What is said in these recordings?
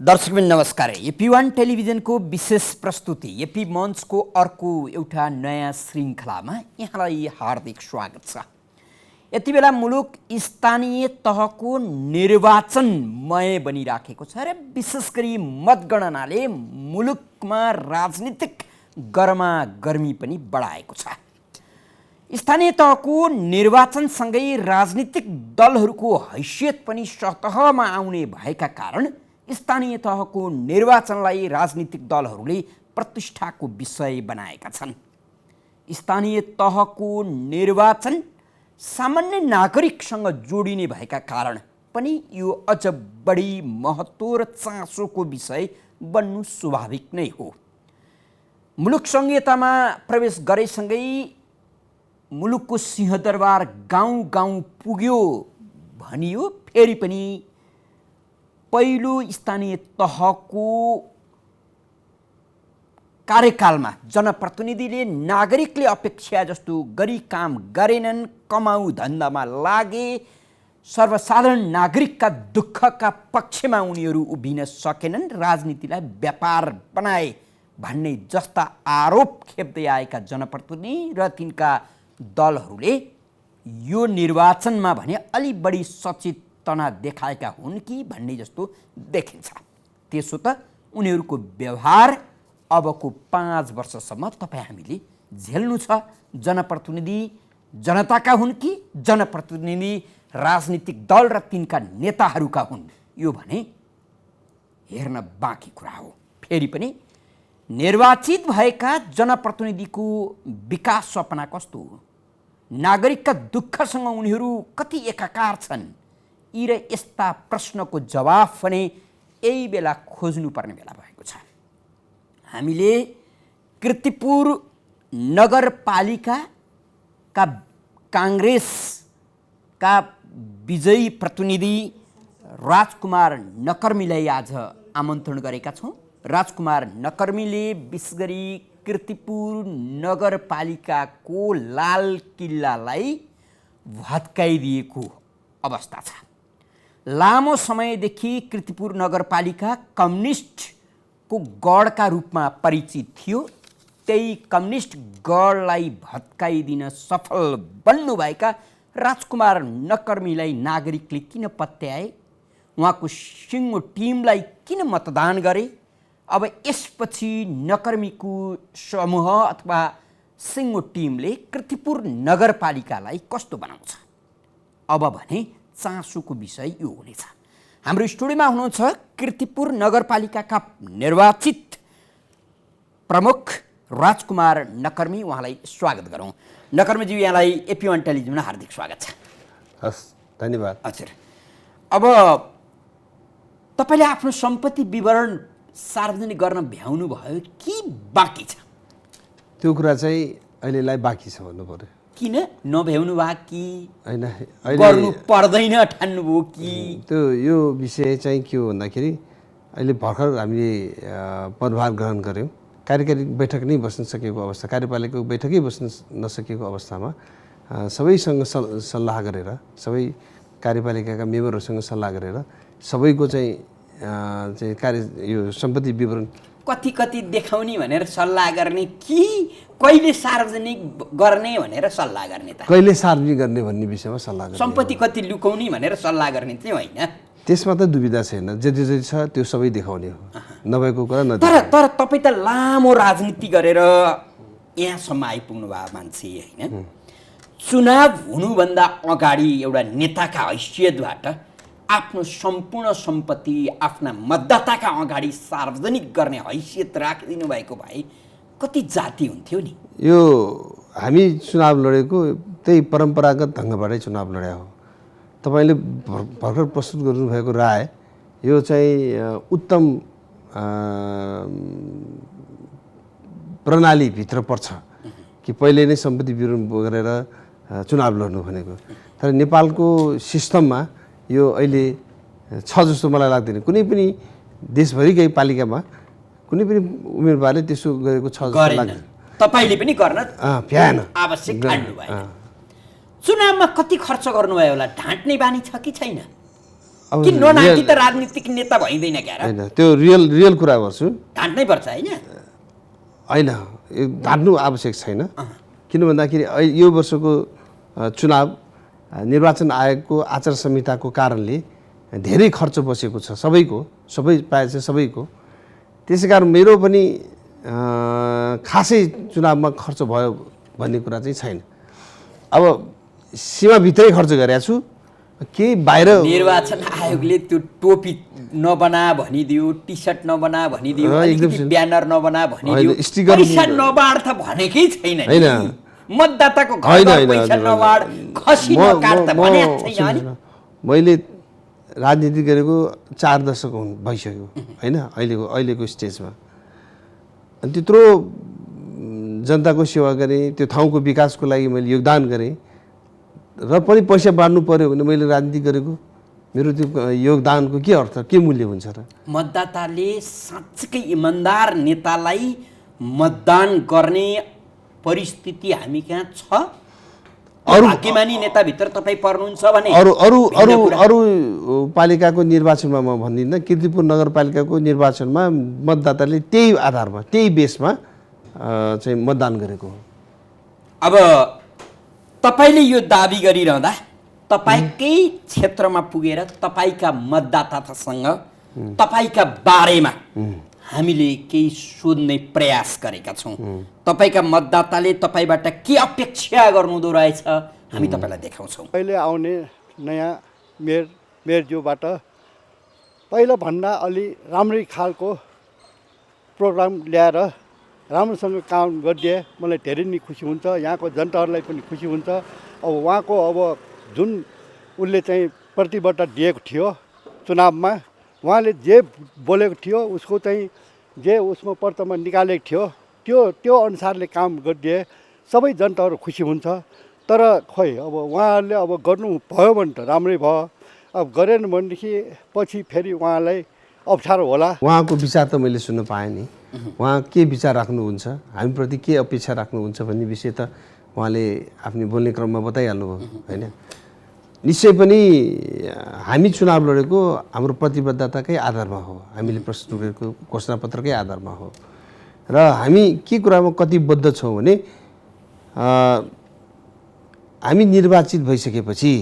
दर्शकबिन नमस्कार। एपी1 टेलिभिजनको विशेष प्रस्तुति एपी मञ्चको अर्को एउटा नयाँ श्रृङ्खलामा यहाँलाई हार्दिक स्वागत छ। यति बेला मुलुक स्थानीय तहको निर्वाचनमय बनिराखेको छ र विशेष गरी मतगणनाले मुलुकमा राजनीतिक गर्मागर्मी पनि बढाएको छ। स्थानीय तहको निर्वाचनसँगै राजनीतिक दलहरूको हैसियत पनि सतहमा आउने भएका कारण स्थानीय तहको निर्वाचनलाई राजनीतिक दलहरूले प्रतिष्ठाको विषय बनाएका छन्। स्थानीय तहको निर्वाचन सामान्य नागरिकसँग जोडिने भएका कारण पनि यो अझ बढी महत्त्व र चासोको विषय बन्नु स्वाभाविक नै हो। मुलुक संहितामा प्रवेश गरेसँगै मुलुकको सिंहदरबार गाउँ गाउँ पुग्यो भनियो। फेरि पनि पहिलो स्थानीय तहको कार्यकालमा जनप्रतिनिधिले नागरिकले अपेक्षा जस्तो गरी काम गरेनन्, कमाउ धन्दामा लागे, सर्वसाधारण नागरिकका दुःखका पक्षमा उनीहरू उभिन सकेनन्, राजनीतिलाई व्यापार बनाए भन्ने जस्ता आरोप खेप्दै आएका जनप्रतिनिधि र तिनका दलहरूले यो निर्वाचनमा भने अलि बढी सचेतना देखाएका हुन् कि भन्ने जस्तो देखिन्छ। त्यसो त उनीहरूको व्यवहार अबको 5 वर्षसम्म तपाईँ हामीले झेल्नु छ। जनप्रतिनिधि जनताका हुन् कि जनप्रतिनिधि राजनीतिक दल र तिनका नेताहरूका हुन्, यो भने हेर्न बाँकी कुरा हो। फेरि पनि निर्वाचित भएका जनप्रतिनिधिको विकास सपना कस्तो हो, नागरिकका दुःखसँग उनीहरू कति एकाकार छन्, यी र यस्ता प्रश्नको जवाफ भने यही बेला खोज्नुपर्ने बेला भएको छ। हामीले कीर्तिपुर नगरपालिकाका काङ्ग्रेसका विजयी प्रतिनिधि राजकुमार नकर्मीलाई आज आमन्त्रण गरेका छौँ। राजकुमार नकर्मीले विशेष गरी कीर्तिपुर नगरपालिकाको लाल किल्लालाई भत्काइदिएको अवस्था छ। लामो समयदेखि कीर्तिपुर नगरपालिका कम्युनिस्टको गढका रूपमा परिचित थियो। त्यही कम्युनिस्ट गढलाई भत्काइदिन सफल बन्नुभएका राजकुमार नकर्मीलाई नागरिकले किन पत्याए, उहाँको सिङ्गो टिमलाई किन मतदान गरे, अब यसपछि नकर्मीको समूह अथवा सिङ्गो टिमले कीर्तिपुर नगरपालिकालाई कस्तो बनाउँछ, अब भने चासोको विषय यो हुनेछ। हाम्रो स्टुडियोमा हुनुहुन्छ कीर्तिपुर नगरपालिकाका निर्वाचित प्रमुख राजकुमार नकर्मी, उहाँलाई स्वागत गरौँ। नकर्मीज्यू, यहाँलाई एपी1 टेलिभिजनमा हार्दिक स्वागत छ। हस्, धन्यवाद। हजुर, अब तपाईँले आफ्नो सम्पत्ति विवरण सार्वजनिक गर्न भ्याउनु भयो कि बाँकी छ? त्यो कुरा चाहिँ अहिलेलाई बाँकी छ भन्नु पर्यो। किन नभ्याउनु भयो कि होइन, गर्नु पर्दैन ठान्नुभयो कि? त्यो यो विषय चाहिँ के हो भन्दाखेरि अहिले भर्खर हामीले पदभार ग्रहण गऱ्यौँ। कार्यकारी बैठक नै बस्न सकेको अवस्था, कार्यपालिकाको बैठकै बस्न नसकेको अवस्थामा सबैसँग सल्लाह गरेर, सबै कार्यपालिकाका मेम्बरहरूसँग सल्लाह गरेर सबैको चाहिँ कार्य यो सम्पत्ति विवरण कति देखाउने भनेर सल्लाह गर्ने कि कहिले सार्वजनिक गर्ने भनेर सल्लाह गर्ने? त कहिले सार्वजनिक गर्ने भन्ने विषयमा सल्लाह गर्ने। सम्पत्ति कति लुकाउने भनेर सल्लाह गर्ने चाहिँ होइन? त्यसमा त दुविधा छैन, जति जति छ त्यो सबै देखाउने हो, नभएको कुरा न। तर तपाईँ त लामो राजनीति गरेर यहाँसम्म आइपुग्नु भयो मान्छे, होइन? चुनाव हुनुभन्दा अगाडि एउटा नेताका हैसियतबाट आफ्नो सम्पूर्ण सम्पत्ति आफ्ना मतदाताका अगाडि सार्वजनिक गर्ने हैसियत राखिदिनु भएको भए कति जाति हुन्थ्यो नि। यो हामी चुनाव लडेको त्यही परम्परागत ढङ्गबाटै चुनाव लड्या हो। तपाईँले भर्खर प्रस्तुत गर्नुभएको राय यो चाहिँ उत्तम प्रणालीभित्र पर्छ कि पहिले नै सम्पत्ति विवरण गरेर चुनाव लड्नु भनेको। तर नेपालको सिस्टममा यो अहिले छ जस्तो मलाई लाग्दैन। कुनै पनि देशभरिकै पालिकामा कुनै पनि उम्मेदवारले त्यसो गरेको छ जस्तो लाग्दैन। तपाईँले पनि गर्न भ्याएन, आवश्यक ठान्नु भयो। चुनावमा कति खर्च गर्नुभयो होला, ढाँट्ने बानी छ कि छैन? अब कि ननाकी त राजनीतिक नेता भइँदैन क्या र? होइन, त्यो रियल कुरा गर्छु। ढाँट्नै पर्छ होइन? होइन, यो ढाँट्नु आवश्यक छैन। किन भन्दाखेरि यो वर्षको चुनाव निर्वाचन आयोगको आचार संहिताको कारणले धेरै खर्च बसेको छ सबैको, प्रायः चाहिँ सबैको। त्यसै कारण मेरो पनि खासै चुनावमा खर्च भयो भन्ने कुरा चाहिँ छैन। अब सीमाभित्रै खर्च गरेको छु, केही बाहिर। निर्वाचन आयोगले त्यो टोपी नबना भनिदियो, टी सर्ट नबना भनिदियो, अलिकति ब्यानर नबना भनिदियो, पैसा नबाड त भनेकै छैन हैन। मतदाताको घरमा पैसा नबाड, खसी नकाट त भनेको छैन नि। मैले राजनीति गरेको 4 दशक भइसक्यो हैन, अहिलेको स्टेजमा। अनि त्यत्रो जनताको सेवा गरेँ, त्यो ठाउँको विकासको लागि मैले योगदान गरेँ र पनि पैसा बाँड्नु पर्यो भने मैले राजनीति गरेको मेरो त्यो योगदानको के अर्थ, के मूल्य हुन्छ र? मतदाताले साँच्चै इमान्दार नेतालाई मतदान गर्ने परिस्थिति हामी कहाँ छ? भाग्यमानी नेताभित्र तपाईँ पर्नुहुन्छ भने अरू पालिकाको निर्वाचनमा म भन्दिनँ, कीर्तिपुर नगरपालिकाको निर्वाचनमा मतदाताले त्यही आधारमा, त्यही बेसमा चाहिँ मतदान गरेको हो। अब तपाईँले यो दाबी गरिरहँदा तपाईँकै क्षेत्रमा पुगेर तपाईँका मतदातासँग तपाईँका बारेमा हामीले केही सोध्ने प्रयास गरेका छौँ। तपाईँका मतदाताले तपाईँबाट के अपेक्षा गर्नुहुँदो रहेछ हामी तपाईँलाई देखाउँछौँ। अहिले आउने नयाँ मेयरज्यूबाट पहिलाभन्दा अलि राम्रै खालको प्रोग्राम ल्याएर राम्रोसँग काम गरिदिए मलाई धेरै नै खुसी हुन्छ, यहाँको जनताहरूलाई पनि खुसी हुन्छ। अब उहाँको जुन उसले चाहिँ प्रतिबद्धता दिएको थियो चुनावमा, उहाँले जे बोलेको थियो उसको चाहिँ जे उसमा पत्रमा निकालेको थियो त्यो अनुसारले काम गरिदिए सबै जनताहरू खुसी हुन्छ। तर खोइ अब उहाँहरूले गर्नु भयो भने त राम्रै भयो, अब गरेन भनेदेखि पछि फेरि उहाँलाई अप्ठ्यारो होला। उहाँको विचार त मैले सुन्न पाएँ नि, उहाँ के विचार राख्नुहुन्छ, हामीप्रति के अपेक्षा राख्नुहुन्छ भन्ने विषय त उहाँले आफ्नो बोल्ने क्रममा बताइहाल्नुभयो होइन। निश्चय पनि हामी चुनाव लडेको हाम्रो प्रतिबद्धताकै आधारमा हो, हामीले प्रस्तुत गरेको घोषणापत्रकै आधारमा हो। र हामी के कुरामा कतिबद्ध छौँ भने हामी निर्वाचित भइसकेपछि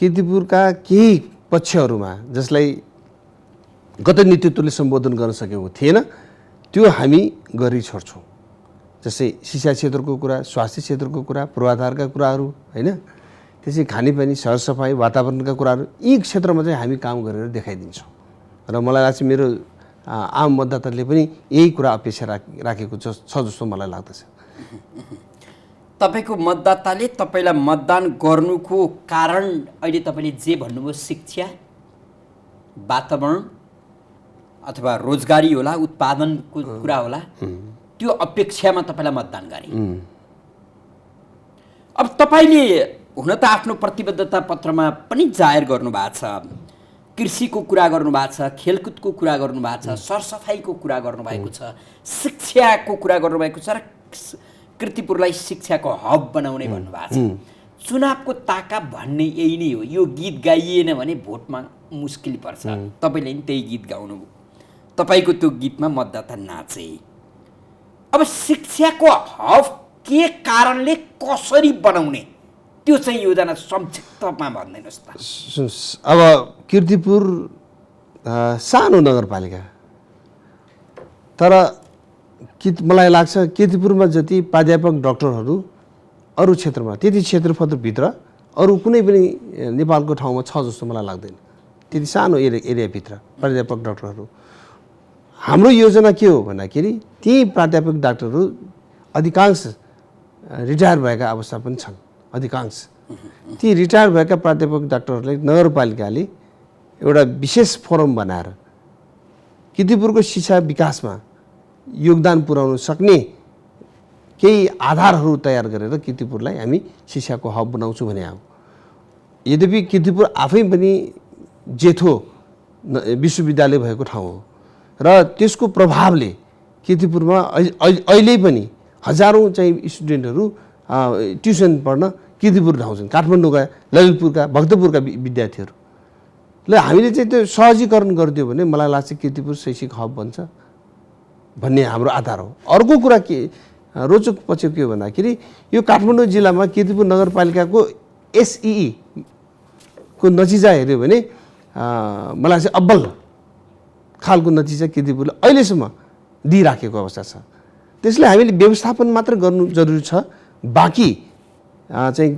कीर्तिपुरका केही पक्षहरूमा जसलाई गत नेतृत्वले सम्बोधन गर्न सकेको थिएन त्यो हामी गरी छोड्छौँ। जस्तै शिक्षा क्षेत्रको कुरा, स्वास्थ्य क्षेत्रको कुरा, पूर्वाधारका कुराहरू होइन, त्यसै खानेपानी, सरसफाइ, वातावरणका कुराहरू, यी क्षेत्रमा चाहिँ हामी काम गरेर देखाइदिन्छौँ। र मलाई लाग्छ मेरो आम मतदाताले पनि यही कुरा अपेक्षा राखेको छ जस्तो मलाई लाग्दछ। तपाईँको मतदाताले तपाईँलाई मतदान गर्नुको कारण अहिले तपाईँले जे भन्नुभयो, शिक्षा, वातावरण अथवा रोजगारी होला, उत्पादनको कुरा होला, त्यो अपेक्षामा तपाईँलाई मतदान गरे। अब तपाईँले हुन त आफ्नो प्रतिबद्धता पत्रमा पनि जाहेर गर्नुभएको छ, कृषिको कुरा गर्नुभएको छ, खेलकुदको कुरा गर्नुभएको छ, सरसफाइको कुरा गर्नुभएको छ, शिक्षाको कुरा गर्नुभएको छ र कीर्तिपुरलाई शिक्षाको हब बनाउने भन्नुभएको छ। चुनावको ताका भन्ने यही नै हो। यो गीत गाइएन भने भोटमा मुस्किल पर्छ। तपाईँले नि त्यही गीत गाउनुभयो, तपाईँको त्यो गीतमा मतदाता नाचे। अब शिक्षाको हब के कारणले कसरी बनाउने त्यो चाहिँ योजना संक्षिप्तमा भनिदिनुहोस् त। अब कीर्तिपुर सानो नगरपालिका, तर मलाई लाग्छ कीर्तिपुरमा जति प्राध्यापक डाक्टरहरू अरू क्षेत्रमा त्यति क्षेत्रफलभित्र अरू कुनै पनि नेपालको ठाउँमा छ जस्तो मलाई लाग्दैन। त्यति सानो एरियाभित्र प्राध्यापक डाक्टरहरू। हाम्रो योजना के हो भन्दाखेरि ती प्राध्यापक डाक्टरहरू अधिकांश रिटायर भएका अवस्था पनि छन्। अधिकांश ती रिटायर भएका प्राध्यापक डाक्टरहरूलाई नगरपालिकाले एउटा विशेष फोरम बनाएर कीर्तिपुरको शिक्षा विकासमा योगदान पुर्याउन सक्ने केही आधारहरू तयार गरेर कीर्तिपुरलाई हामी शिक्षाको हब बनाउँछौँ भने हो। यद्यपि कीर्तिपुर आफै पनि जेठो विश्वविद्यालय भएको ठाउँ हो र त्यसको प्रभावले कीर्तिपुरमा अहिले पनि हजारौँ चाहिँ स्टुडेन्टहरू ट्युसन पढ्न कीर्तिपुर धाउँछन्। काठमाडौँका, ललितपुरका, भक्तपुरका विद्यार्थीहरू ल हामीले चाहिँ त्यो सहजीकरण गरिदियो भने मलाई लाग्छ कीर्तिपुर शैक्षिक हब बन्छ भन्ने हाम्रो आधार हो। अर्को कुरा के रोचक पक्ष के हो भन्दाखेरि यो काठमाडौँ जिल्लामा कीर्तिपुर नगरपालिकाको एसई को नतिजा हेऱ्यो भने मलाई लाग्छ अब्बल खालको नतिजा कीर्तिपुरले अहिलेसम्म दिइराखेको अवस्था छ। त्यसले हामीले व्यवस्थापन मात्र गर्नु जरुरी छ, बाँकी चाहिँ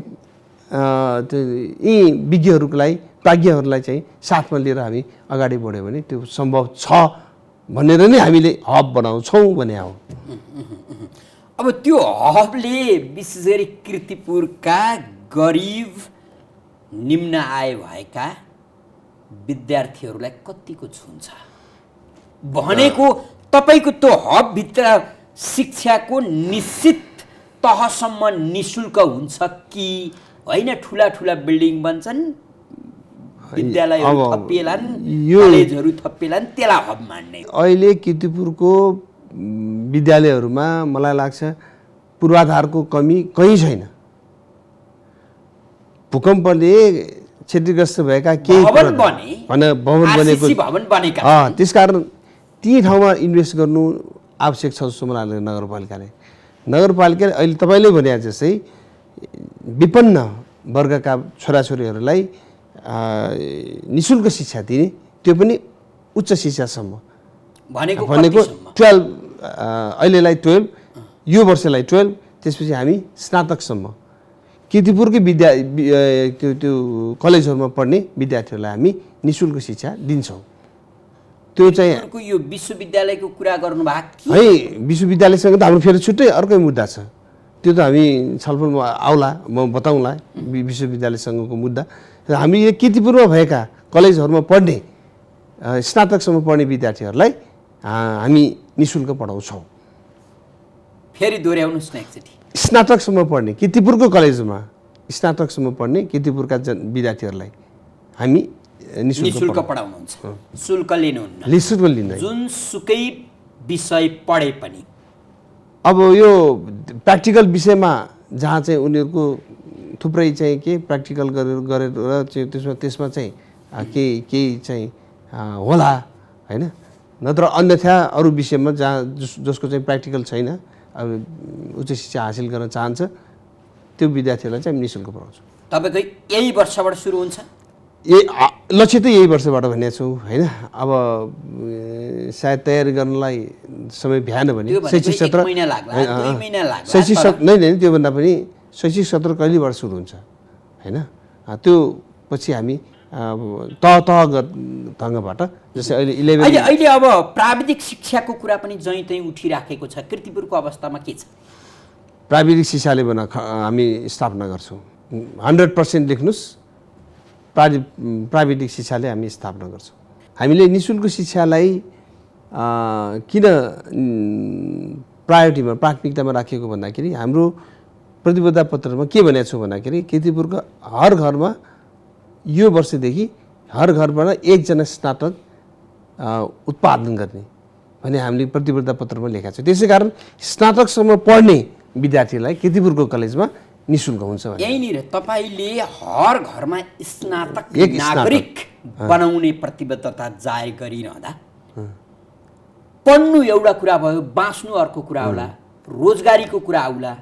यी विज्ञहरूलाई प्राज्ञहरूलाई चाहिँ साथमा लिएर हामी अगाडि बढ्यो भने त्यो सम्भव छ भनेर नै हामीले हब बनाउँछौँ भने हो। अब त्यो हबले विशेष गरी कीर्तिपुरका गरिब निम्न आय भएका विद्यार्थीहरूलाई कतिको छुन्छ भनेको तपाईँको त्यो हबभित्र शिक्षाको निश्चित तहसम्म निःशुल्क हुन्छ कि होइन? ठुला ठुला बिल्डिङ बन्छन्, विद्यालयहरू थपिएलान्, कलेजहरू थपिएलान्, त्यसलाई हब मान्ने। अहिले कीर्तिपुरको विद्यालयहरूमा मलाई लाग्छ पूर्वाधारको कमी कहीँ छैन। भूकम्पले क्षतिग्रस्त भएका केही भवन बनेको त्यसकारण ती ठाउँमा इन्भेस्ट गर्नु आवश्यक छ जस्तो मलाई लाग्छ। नगरपालिकाले अहिले तपाईँले भने जस्तै विपन्न वर्गका छोराछोरीहरूलाई निःशुल्क शिक्षा दिने, त्यो पनि उच्च शिक्षासम्म भनेको 12 अहिलेलाई 12 यो वर्षलाई 12 त्यसपछि हामी स्नातकसम्म कीर्तिपुरकै त्यो कलेजहरूमा पढ्ने विद्यार्थीहरूलाई हामी निःशुल्क शिक्षा दिन्छौँ। त्यो चाहिँ यो विश्वविद्यालयको कुरा गर्नुभएको है, विश्वविद्यालयसँग त हाम्रो फेरि छुट्टै अर्कै मुद्दा छ, त्यो त हामी छलफलमा आउला, म बताउँला विश्वविद्यालयसँगको मुद्दा। हामी कीर्तिपुरमा भएका कलेजहरूमा पढ्ने स्नातकसम्म पढ्ने विद्यार्थीहरूलाई हामी निःशुल्क पढाउँछौँ। फेरि दोहोऱ्याउनुहोस् न एकचोटि। स्नातकसम्म पढ्ने कीर्तिपुरको कलेजमा स्नातकसम्म पढ्ने कीर्तिपुरका विद्यार्थीहरूलाई हामी निःशुल्क पढाउनुहुन्छ, शुल्क लिनुहुन्न? निःशुल्क लिँदैन, जुनसुकै विषय पढे पनि। अब यो प्र्याक्टिकल विषयमा जहाँ चाहिँ उनीहरूको थुप्रै चाहिँ के प्र्याक्टिकल गरेर चाहिँ त्यसमा चाहिँ केही चाहिँ होला होइन, नत्र अन्यथा अरू विषयमा जहाँ जसको चाहिँ प्र्याक्टिकल छैन, अब उच्च शिक्षा हासिल गर्न चाहन्छ त्यो विद्यार्थीहरूलाई चाहिँ हामी निःशुल्क पढाउँछौँ। तपाईँको यही वर्षबाट सुरु हुन्छ? लक्ष्य त यही वर्षबाट भनेको छु होइन। अब सायद तयारी गर्नलाई समय भ्याएन भने शैक्षिक सत्र शैक्षिक सत्र नै त्योभन्दा पनि शैक्षिक सत्र कहिलेबाट सुरु हुन्छ होइन, त्यो पछि हामी तहगत ढङ्गबाट जस्तै अहिले अब प्राविधिक शिक्षाको कुरा पनि जहीँ तहीँ उठिराखेको छ, कीर्तिपुरको अवस्थामा के छ? प्राविधिक शिक्षाले हामी स्थापना गर्छौँ, 100% लेख्नुहोस्, प्राविधिक शिक्षाले हामी स्थापना गर्छौँ। हामीले निःशुल्क शिक्षालाई किन प्राथमिकतामा राखेको भन्दाखेरि हाम्रो प्रतिबद्धता पत्रमा के भनेको छु भन्दाखेरि कीर्तिपुरको हर घरमा यो वर्षदेखि हर घरबाट एकजना स्नातक उत्पादन गर्ने भने हामीले प्रतिबद्धता पत्रमा लेखेका छौँ। त्यसै कारण स्नातकसम्म पढ्ने विद्यार्थीलाई कीर्तिपुरको कलेजमा निःशुल्क हुन्छ। यहीँनिर तपाईँले हर घरमा स्नातक नागरिक बनाउने प्रतिबद्धता जाहेर गरिरहँदा पढ्नु एउटा कुरा भयो, बाँच्नु अर्को कुरा होला, रोजगारीको कुरा आउला,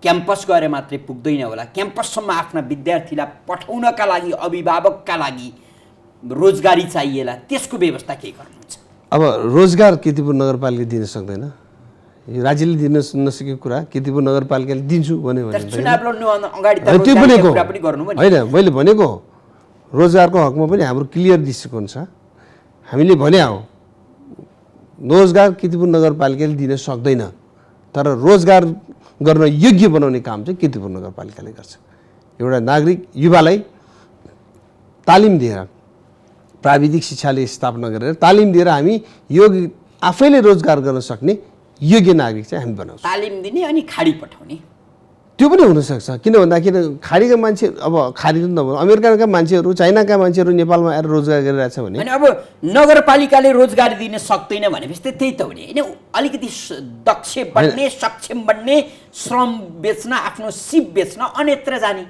क्याम्पस गएर मात्रै पुग्दैन होला, क्याम्पससम्म आफ्ना विद्यार्थीलाई पठाउनका लागि अभिभावकका लागि रोजगारी चाहिएला, त्यसको व्यवस्था के गर्नुहुन्छ? अब रोजगार कीर्तिपुर नगरपालिकाले दिन सक्दैन, यो राज्यले दिन नसकेको कुरा कीर्तिपुर नगरपालिकाले दिन्छु भन्यो भने त्यो पनि होइन। मैले भनेको रोजगारको हकमा पनि हाम्रो क्लियर दृष्टिकोण छ। हामीले भने हो रोजगार कीर्तिपुर नगरपालिकाले दिन सक्दैन, तर रोजगार गर्न योग्य बनाउने काम चाहिँ कीर्तिपुर नगरपालिकाले गर्छ। एउटा नागरिक युवालाई तालिम दिएर प्राविधिक शिक्षाले स्थापना गरेर तालिम दिएर हामी योग्य आफैले रोजगार गर्न सक्ने योग्य नागरिक चाहिँ हामी बनाउँछौँ। तालिम दिने अनि खाडी पठाउने त्यो पनि हुनसक्छ, किन भन्दाखेरि खाडीका मान्छे अब खाडी नभनु अमेरिकाका मान्छेहरू चाइनाका मान्छेहरू नेपालमा आएर रोजगार गरिरहेछ भने अब नगरपालिकाले रोजगार दिन सक्दैन भनेपछि त्यही त हो नि होइन। अलिकति दक्ष बन्ने, सक्षम बन्ने, श्रम बेच्न, आफ्नो सिप बेच्न अन्यत्र जाने।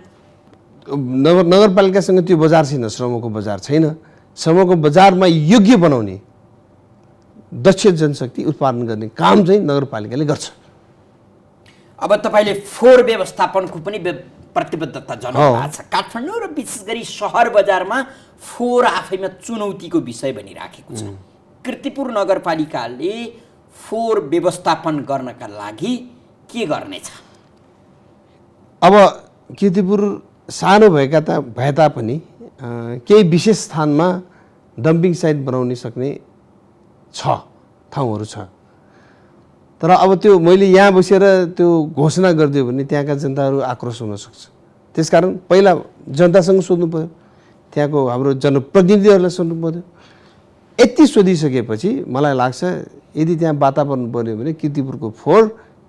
नगरपालिकासँग त्यो बजार छैन, श्रमको बजार छैन। श्रमको बजारमा योग्य बनाउने दक्ष जनशक्ति उत्पादन गर्ने काम चाहिँ नगरपालिकाले गर्छ। अब तपाईँले फोहोर व्यवस्थापनको पनि प्रतिबद्धता जनाउनु भएको छ। काठमाडौँ र विशेष गरी सहर बजारमा फोहोर आफैमा चुनौतीको विषय बनिराखेको छ। कीर्तिपुर नगरपालिकाले फोहोर व्यवस्थापन गर्नका लागि के गर्नेछ? अब कीर्तिपुर सानो भए तापनि केही विशेष स्थानमा डम्पिङ साइट बनाउन सक्ने ठाउँहरू छ। तर अब त्यो मैले यहाँ बसेर त्यो घोषणा गरिदियो भने त्यहाँका जनताहरू आक्रोश हुन सक्छ। त्यसकारण पहिला जनतासँग सोध्नु पर्यो, त्यहाँको हाम्रो जनप्रतिनिधिहरूलाई सोध्नु पर्यो। यति सोधिसकेपछि मलाई लाग्छ यदि त्यहाँ वातावरण बन्यो भने कीर्तिपुरको फोहोर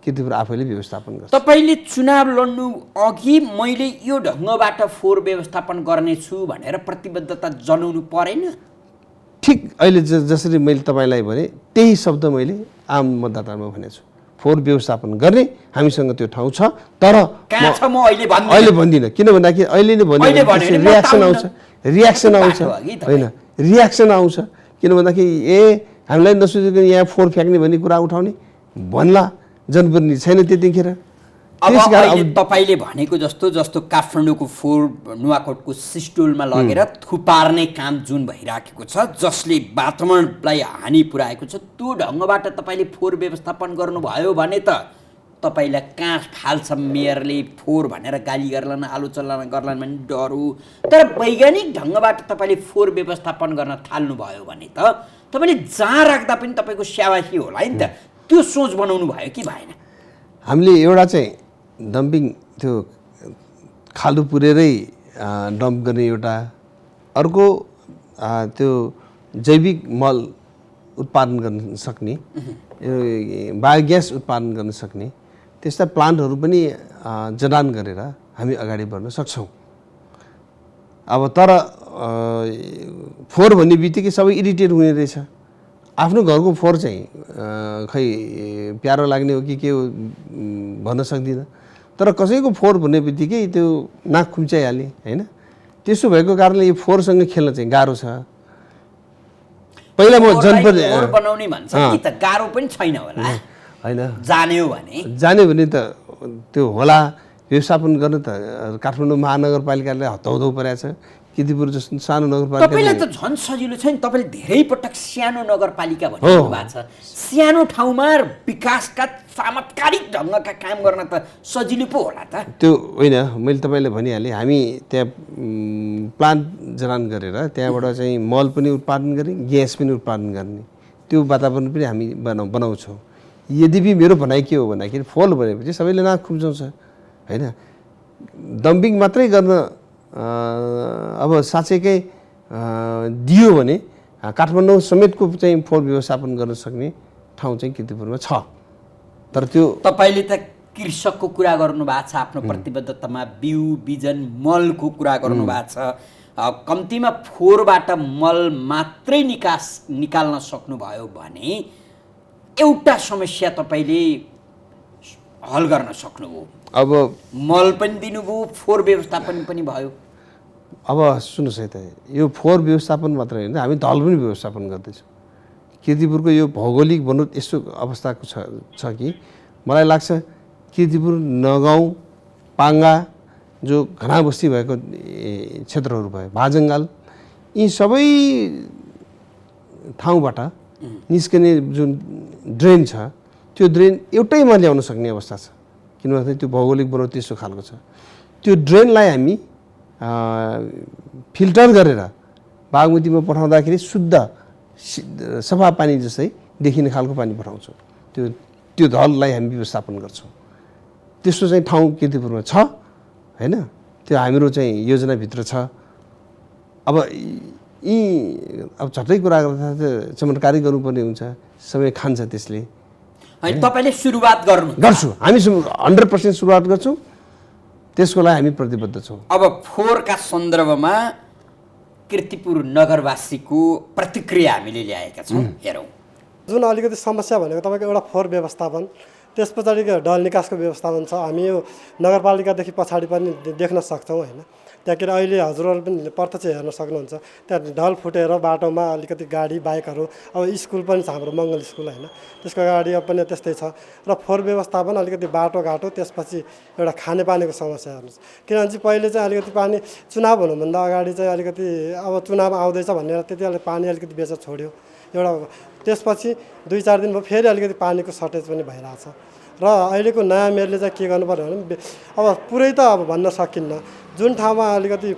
कीर्तिपुर आफैले व्यवस्थापन गर्छ। तपाईँले चुनाव लड्नु अघि मैले यो ढङ्गबाट फोहोर व्यवस्थापन गर्नेछु भनेर प्रतिबद्धता जनाउनु परेन? ठिक अहिले जसरी मैले तपाईँलाई भने त्यही शब्द मैले आम मतदातामा भनेको छु। फोहोर व्यवस्थापन गर्ने हामीसँग त्यो ठाउँ छ, तर कहाँ छ म अहिले भन्दिनँ। किन भन्दाखेरि अहिले नै भन्यो रियाक्सन आउँछ होइन, रियाक्सन आउँछ। किन भन्दाखेरि हामीलाई नसोचेको यहाँ फोहोर फ्याँक्ने भन्ने कुरा उठाउने भन्ला जनप्रतिनिधि छैन त्यतिखेर। अब अहिले तपाईँले भनेको जस्तो काठमाडौँको फोहोर नुवाकोटको सिस्टोलमा लगेर थुपार्ने काम जुन भइराखेको छ, जसले वातावरणलाई हानि पुर्याएको छ, त्यो ढङ्गबाट तपाईँले फोहोर व्यवस्थापन गर्नुभयो भने त तपाईँलाई कहाँ फाल्छ मेयरले फोहोर भनेर गाली गर्लान्, आलोचना गर्लान् भने डर हो। तर वैज्ञानिक ढङ्गबाट तपाईँले फोहोर व्यवस्थापन गर्न थाल्नुभयो भने त तपाईँले जहाँ राख्दा पनि तपाईँको स्यावासी होला नि त। त्यो सोच बनाउनु भयो कि भएन? हामीले एउटा चाहिँ डम्पिङ त्यो खाल्डो पुरेरै डम्प गर्ने एउटा, अर्को त्यो जैविक मल उत्पादन गर्न सक्ने, बायोग्यास उत्पादन गर्न सक्ने त्यस्ता प्लान्टहरू पनि जडान गरेर हामी अगाडि बढ्न सक्छौँ। अब तर फोहोर भन्ने बित्तिकै सबै इरिटेट हुने रहेछ। आफ्नो घरको फोहोर चाहिँ खै प्यारो लाग्ने हो कि के हो भन्न सक्दिनँ, तर कसैको फोहोर भन्ने बित्तिकै त्यो नाक खुम्चाइहाल्ने होइन। त्यसो भएको कारणले यो फोहोरसँग खेल्न चाहिँ गाह्रो छ। पहिला म जनप्रतिनिधि बनाउने भन्छ कि त गाह्रो पनि छैन होला होइन, जान्यो भने त त्यो होला। व्यवस्थापन गर्न त काठमाडौँ महानगरपालिकाले हतौदौ परेको छ। कीर्तिपुर जस्तो सानो नगरपालिका तपाईँलाई त झन् सजिलो छ नि। तपाईँले धेरै पटक सानो नगरपालिका भन्नु भएको छ। सानो ठाउँमा विकासका चमत्कारिक ढङ्गका काम गर्न त सजिलो पो होला त। त्यो होइन, मैले तपाईँलाई भनिहालेँ, हामी त्यहाँ प्लान्ट जडान गरेर त्यहाँबाट चाहिँ मल पनि उत्पादन गर्ने, ग्यास पनि उत्पादन गर्ने त्यो वातावरण पनि हामी बनाउँछौँ। यद्यपि मेरो भनाइ के हो भन्दाखेरि फोहोर भनेपछि सबैले नाक खुम्चाउँछ होइन। डम्पिङ मात्रै गर्न अब साँच्चैकै दियो भने काठमाडौँ समेतको चाहिँ फोहोर व्यवस्थापन गर्न सक्ने ठाउँ चाहिँ कीर्तिपुरमा छ। तर त्यो तपाईँले त कृषकको कुरा गर्नु भएको छ आफ्नो प्रतिबद्धतामा, बिउ बिजन मलको कुरा गर्नु भएको छ। कम्तीमा फोहोरबाट मल मात्रै निकाल्न सक्नुभयो भने एउटा समस्या तपाईँले हल गर्न सक्नुभयो। अब मल पनि दिनुभयो, फोहोर व्यवस्थापन पनि भयो। अब सुन्नुहोस् है त, यो फोहोर व्यवस्थापन मात्रै होइन, हामी ढल पनि व्यवस्थापन गर्दैछौँ। कीर्तिपुरको यो भौगोलिक बनोट यस्तो अवस्थाको छ कि मलाई लाग्छ कीर्तिपुर, नगाउँ, पाङ्गा जो घना बस्ती भएको क्षेत्रहरू भयो, भाजङ्गाल, यी सबै ठाउँबाट निस्कने जुन ड्रेन छ त्यो ड्रेन एउटैमा ल्याउन सक्ने अवस्था छ। किनभने त्यो भौगोलिक बनोट त्यस्तो खालको छ। त्यो ड्रेनलाई हामी फिल्टर गरेर बागमतीमा पठाउँदाखेरि शुद्ध सफा पानी जस्तै देखिने खालको पानी पठाउँछौँ। त्यो ढललाई हामी व्यवस्थापन गर्छौँ। त्यस्तो चाहिँ ठाउँ कीर्तिपुरमा छ होइन। त्यो हाम्रो चाहिँ योजनाभित्र छ। अब झट्टै कुरा गर्दा चमत्कारी गर्नुपर्ने हुन्छ, समय खान्छ त्यसले। तपाईँले सुरुवात गर्छु, हामी 100% सुरुवात गर्छौँ, त्यसको लागि हामी प्रतिबद्ध छौँ। अब फोहोरका सन्दर्भमा कीर्तिपुर नगरवासीको प्रतिक्रिया हामीले ल्याएका छौँ, हेरौँ। जुन अलिकति समस्या भनेको तपाईँको एउटा फोहोर व्यवस्थापन, त्यस पछाडि ढल निकासको व्यवस्थापन छ। हामी यो नगरपालिकादेखि पछाडि पनि देख्न सक्छौँ होइन। त्यहाँखेरि अहिले हजुरहरू पनि प्रत्यक्ष हेर्न सक्नुहुन्छ त्यहाँ ढल फुटेर बाटोमा अलिकति गाडी बाइकहरू अब स्कुल पनि छ हाम्रो मङ्गल स्कुल होइन त्यसको अगाडि पनि त्यस्तै छ र फोहोर व्यवस्थापन अलिकति बाटोघाटो त्यसपछि एउटा खानेपानीको समस्या हेर्नुहोस् किनभने चाहिँ पहिले चाहिँ अलिकति पानी चुनाव हुनुभन्दा अगाडि चाहिँ अलिकति अब चुनाव आउँदैछ भनेर त्यति बेला पानी अलिकति बेच छोड्यो एउटा त्यसपछि 2-4 दिन भयो फेरि अलिकति पानीको सर्टेज पनि भइरहेछ र अहिलेको नयाँ मेयरले चाहिँ के गर्नु पर्यो भने अब पुरै त अब भन्न सकिन्न जुन ठाउँमा अलिकति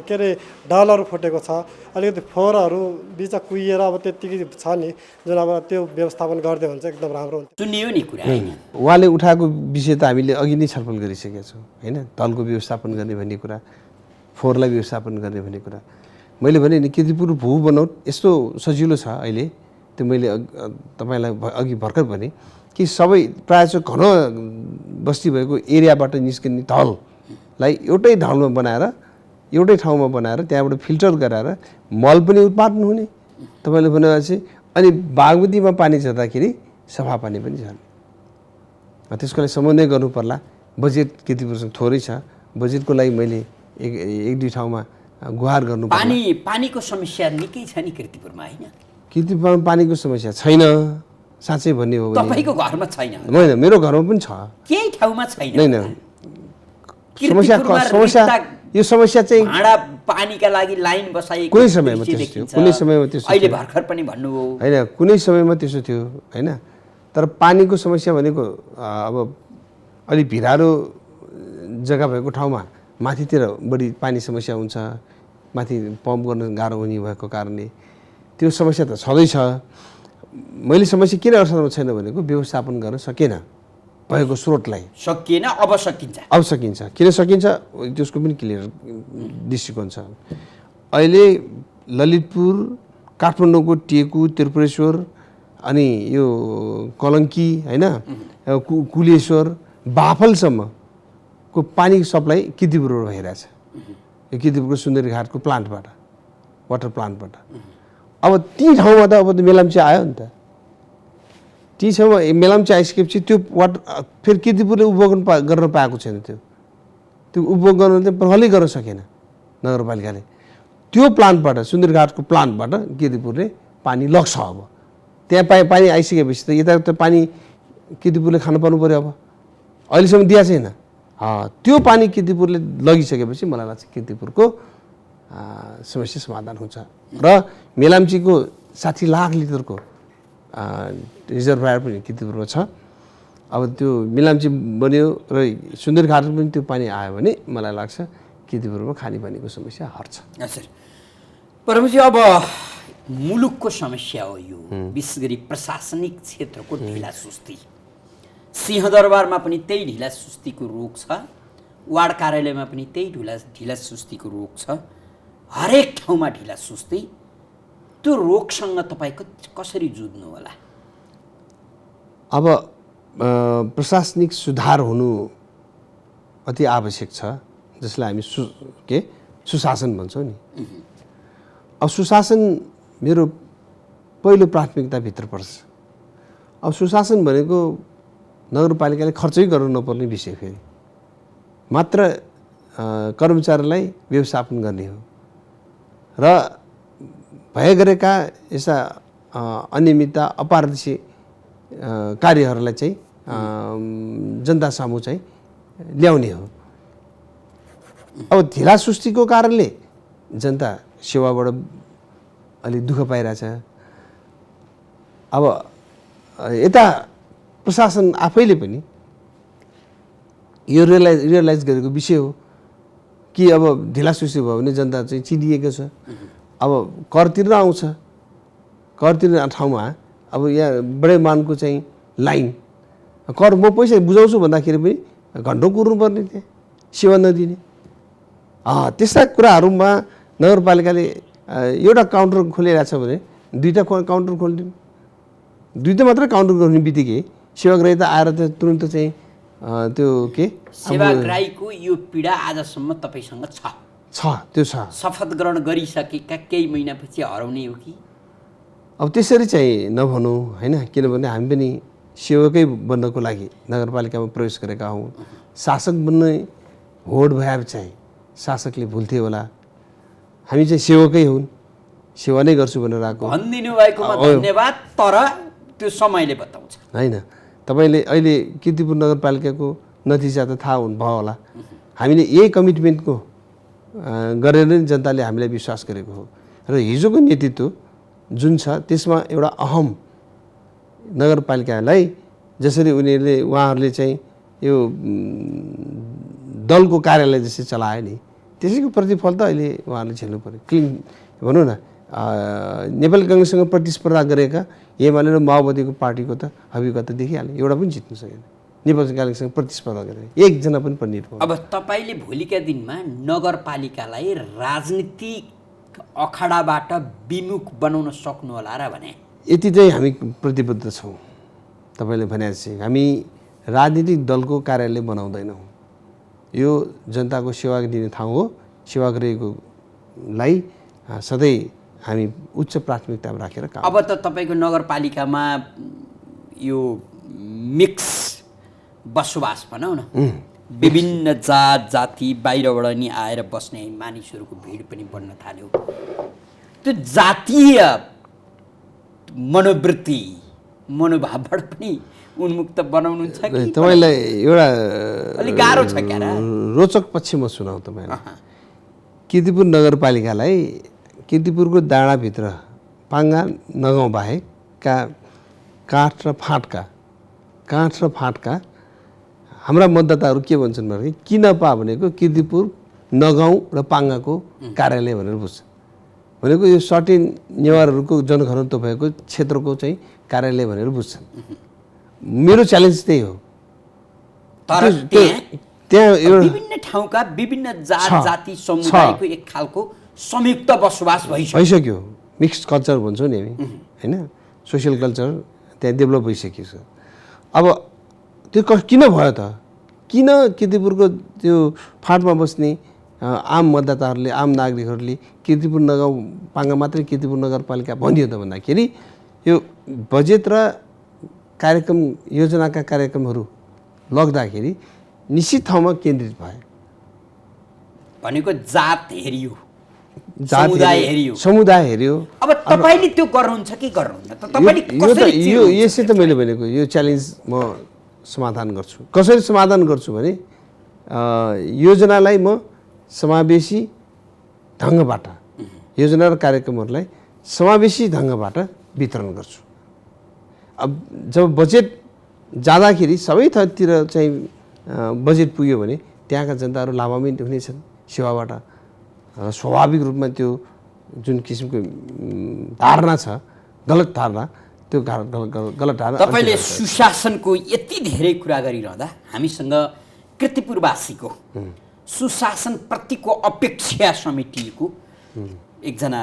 के अरे ढलहरू फुटेको छ अलिकति फोहोरहरू बिच कुहिएर अब त्यत्तिकै छ नि जुन अब त्यो व्यवस्थापन गरिदियो भने चाहिँ एकदम राम्रो हुन्छ सुन्नियो नि कुरा हैन उहाँले उठाएको विषय त हामीले अघि नै छलफल गरिसकेका छौँ होइन ढलको व्यवस्थापन गर्ने भन्ने कुरा फोहोरलाई व्यवस्थापन गर्ने भन्ने कुरा मैले भने नि कीर्तिपुर भू बनौट यस्तो सजिलो छ अहिले त्यो मैले तपाईँलाई अघि भर्खर भने कि सबै प्रायः चाहिँ घन बस्ती भएको एरियाबाट निस्किने ढललाई एउटै ढलमा बनाएर एउटै ठाउँमा बनाएर त्यहाँबाट फिल्टर गराएर मल पनि उत्पादन हुने तपाईँले भनेपछि अनि बागमतीमा पानी झर्दाखेरि सफा पानी पनि झर्ने त्यसको लागि समन्वय गर्नु पर्ला बजेट कीर्तिपुरसँग थोरै छ बजेटको लागि मैले एक दुई ठाउँमा गुहार गर्नु पानीको समस्या निकै छ नि कीर्तिपुरमा हैन कीर्तिपुरमा पानीको समस्या छैन साँच्चै भन्ने हो भने तपाईको घरमा छैन होइन मेरो घरमा पनि छ केही ठाउँमा छैन हैन समस्या यो समस्या चाहिँ भाडा पानीका लागि लाइन बसाइएको कुनै समयमा त्यसो अहिले भर्खर पनि भन्नुभयो हैन कुनै समयमा त्यसो थियो हैन तर पानीको समस्या भनेको अब अलि भिरालो जग्गा भएको ठाउँमा माथितिर बढी पानी समस्या हुन्छ माथि पम्प गर्न गाह्रो हुने भएको कारणले त्यो समस्या त छँदैछ मैले समस्या किन अवस्थामा छैन भनेको व्यवस्थापन गर्न सकेन भएको स्रोतलाई सकिएन अब सकिन्छ किन सकिन्छ त्यसको पनि क्लियर दृष्टिकोण छ अहिले ललितपुर काठमाडौँको टेकु त्रिपुरेश्वर अनि यो कलङ्की हैन कुलेश्वर बाफलसम्मको पानी सप्लाई कीर्तिपुरबाट भइरहेछ यो कीर्तिपुरको सुन्दरी घाटको प्लान्टबाट वाटर प्लान्टबाट अब ती ठाउँमा त अब मेलाम्ची आयो नि त ती ठाउँमा मेलाम्ची आइसकेपछि त्यो वाटर फेरि कीर्तिपुरले उपभोग गर्न पाएको छैन त्यो उपभोग गर्न चाहिँ प्रहरीले गर्न सकेन नगरपालिकाले त्यो प्लान्टबाट सुन्दरी घाटको प्लान्टबाट कीर्तिपुरले पानी लग्छ अब त्यहाँ पानी आइसकेपछि त यता त पानी कीर्तिपुरले खानु पर्नु पऱ्यो अब अहिलेसम्म दिएको छैन त्यो पानी कीर्तिपुरले लगिसकेपछि मलाई लाग्छ कीर्तिपुरको समस्या समाधान हुन्छ र मेलाम्चीको 60 लाख लिटरको रिजर्भयर पनि कीर्तिपुरमा छ अब त्यो मेलाम्ची बन्यो र सुन्दरी घाटमा पनि त्यो पानी आयो भने मलाई लाग्छ कीर्तिपुरमा खानेपानीको समस्या हट्छ हजुर परमजी अब मुलुकको समस्या हो यो विशेष गरी प्रशासनिक क्षेत्रको ढिला सुस्ती सिंहदरबारमा पनि त्यही ढिला सुस्तीको रोग छ वार्ड कार्यालयमा पनि त्यही ढिला सुस्तीको रोग छ हरेक ठाउँमा ढिला सुस्ती त्यो रोगसँग तपाईँ कसरी जुझ्नु होला अब प्रशासनिक सुधार हुनु अति आवश्यक छ जसलाई हामी सुशासन भन्छौँ नि अब सुशासन मेरो पहिलो प्राथमिकताभित्र पर्छ अब सुशासन भनेको नगरपालिकाले खर्चै गर्नु नपर्ने विषय फेरि मात्र कर्मचारीलाई व्यवस्थापन गर्ने हो र भए गरेका यस्ता अनियमितता अपारदर्शी कार्यहरूलाई चाहिँ जनता सामु चाहिँ ल्याउने हो अब ढिला सुस्तीको कारणले जनता सेवाबाट अलि दुःख पाइरहेछ अब यता प्रशासन आफैले पनि यो रियलाइज गरेको विषय हो कि अब ढिला सुस्ती भयो भने जनता चाहिँ चिडिएको छ अब कर तिर्न आउँछ कर तिर्ने ठाउँमा अब यहाँ बडे मानको चाहिँ लाइन कर म पैसा बुझाउँछु भन्दाखेरि पनि घन्टौँ कुर्नुपर्ने थियो सेवा नदिने त्यस्ता कुराहरूमा नगरपालिकाले एउटा काउन्टर खोलिरहेछ भने 2टा काउन्टर खोलिदिनु 2टा मात्र काउन्टर गर्ने बित्तिकै सेवाग्राही त आएर त तुरन्त चाहिँ त्यो के सेवाग्राहीको यो पीडा आजसम्म तपाईँसँग छ त्यो छ शपथ ग्रहण गरिसकेका केही महिनापछि हराउने हो कि अब त्यसरी चाहिँ नभनौँ हैन किनभने हामी पनि सेवकै बन्नको लागि नगरपालिकामा प्रवेश गरेका हौँ शासक बन्ने होड भए चाहिँ शासकले भुल्थे होला, हामी चाहिँ सेवकै हुन्, सेवा नै गर्छु भनेर आएको भनिदिनु भएकोमा धन्यवाद, तर त्यो समयले बताउँछ होइन। तपाईँले अहिले कीर्तिपुर नगरपालिकाको नतिजा त थाहा भयो होला। हामीले यही कमिटमेन्टको गरेर नै जनताले हामीलाई विश्वास गरेको हो र हिजोको नेतृत्व जुन छ त्यसमा एउटा अहम नगरपालिकालाई जसरी उहाँहरूले चाहिँ यो दलको कार्यालय जसरी चलायो नि त्यसैको प्रतिफल त अहिले उहाँहरूले झेल्नु पऱ्यो। क्लिन भनौँ न, नेपाली काङ्ग्रेससँग प्रतिस्पर्धा गरेका एमाले र माओवादीको पार्टीको त हविगत त देखिहाल्यो, एउटा पनि जित्नु सकेन। नेपाली काङ्ग्रेससँग प्रतिस्पर्धा गरेर एकजना पनि पण्डित भयो। अब तपाईँले भोलिका दिनमा नगरपालिकालाई राजनीतिक अखाडाबाट विमुख बनाउन सक्नु होला र भने? यति चाहिँ हामी प्रतिबद्ध छौँ। तपाईँले भने चाहिँ हामी राजनीतिक दलको कार्यालय बनाउँदैनौँ, यो जनताको सेवा दिने ठाउँ हो। सेवा गरेकोलाई सधैँ हामी उच्च प्राथमिकतामा राखेर काम। अब त तपाईँको नगरपालिकामा यो मिक्स बसोबास भनौँ न, विभिन्न जात जाति बाहिरबाट नि आएर बस्ने मानिसहरूको भिड पनि बढ्न थाल्यो। त्यो जातीय मनोवृत्ति मनोभावबाट पनि उन्मुक्त बनाउनुहुन्छ कि? तपाईँलाई एउटा अलिक गाह्रो छ क्या रोचक पक्ष म सुनाउँ तपाईँलाई। कीर्तिपुर नगरपालिकालाई कीर्तिपुरको डाँडाभित्र पाङ्गा नगाउँ बाहेकका काठ र फाँटका हाम्रा मतदाताहरू के भन्छन् भने किन पा भनेको कीर्तिपुर नगाउँ र पाङ्गाको कार्यालय भनेर बुझ्छ। भनेको यो सर्टेन नेवारहरूको जनघनत्व भएको क्षेत्रको चाहिँ कार्यालय भनेर बुझ्छन्। मेरो च्यालेन्ज त्यही हो। तर त्यहाँ एउटा विभिन्न ठाउँका विभिन्न जात जाति समुदायको एक खालको संयुक्त बसोबास भइसक्यो। मिक्स कल्चर भन्छौँ नि हामी, होइन, सोसियल कल्चर त्यहाँ डेभलप भइसकेको छ। अब त्यो किन भयो त? किन कीर्तिपुरको त्यो फाँटमा बस्ने आम मतदाताहरूले आम नागरिकहरूले कीर्तिपुर नगाउँ पाङ्गा मात्रै कीर्तिपुर नगरपालिका भनियो त भन्दाखेरि यो बजेट र कार्यक्रम योजनाका कार्यक्रमहरू लग्दाखेरि निश्चित ठाउँमा केन्द्रित भयो। भनेको जात हेरियो, समुदाय हेरियो। अब तपाईँले त्यो गर्नुहुन्छ कि गर्नुहुन्न त? तपाईँले यो यसै त मैले भनेको यो च्यालेन्ज म समाधान गर्छु। कसरी समाधान गर्छु भने योजनालाई म समावेशी ढङ्गबाट, योजना र कार्यक्रमहरूलाई समावेशी ढङ्गबाट वितरण गर्छु। अब जब बजेट जाँदाखेरि सबै थरतिर चाहिँ बजेट पुग्यो भने त्यहाँका जनताहरू लाभान्वित हुनेछन् सेवाबाट। स्वाभाविक रूपमा त्यो जुन किसिमको धारणा छ, गलत धारणा, त्यो गलत धारणा। तपाईँले सुशासनको यति धेरै कुरा गरिरहँदा हामीसँग कीर्तिपुरवासीको सुशासनप्रतिको अपेक्षा समेटिएको एकजना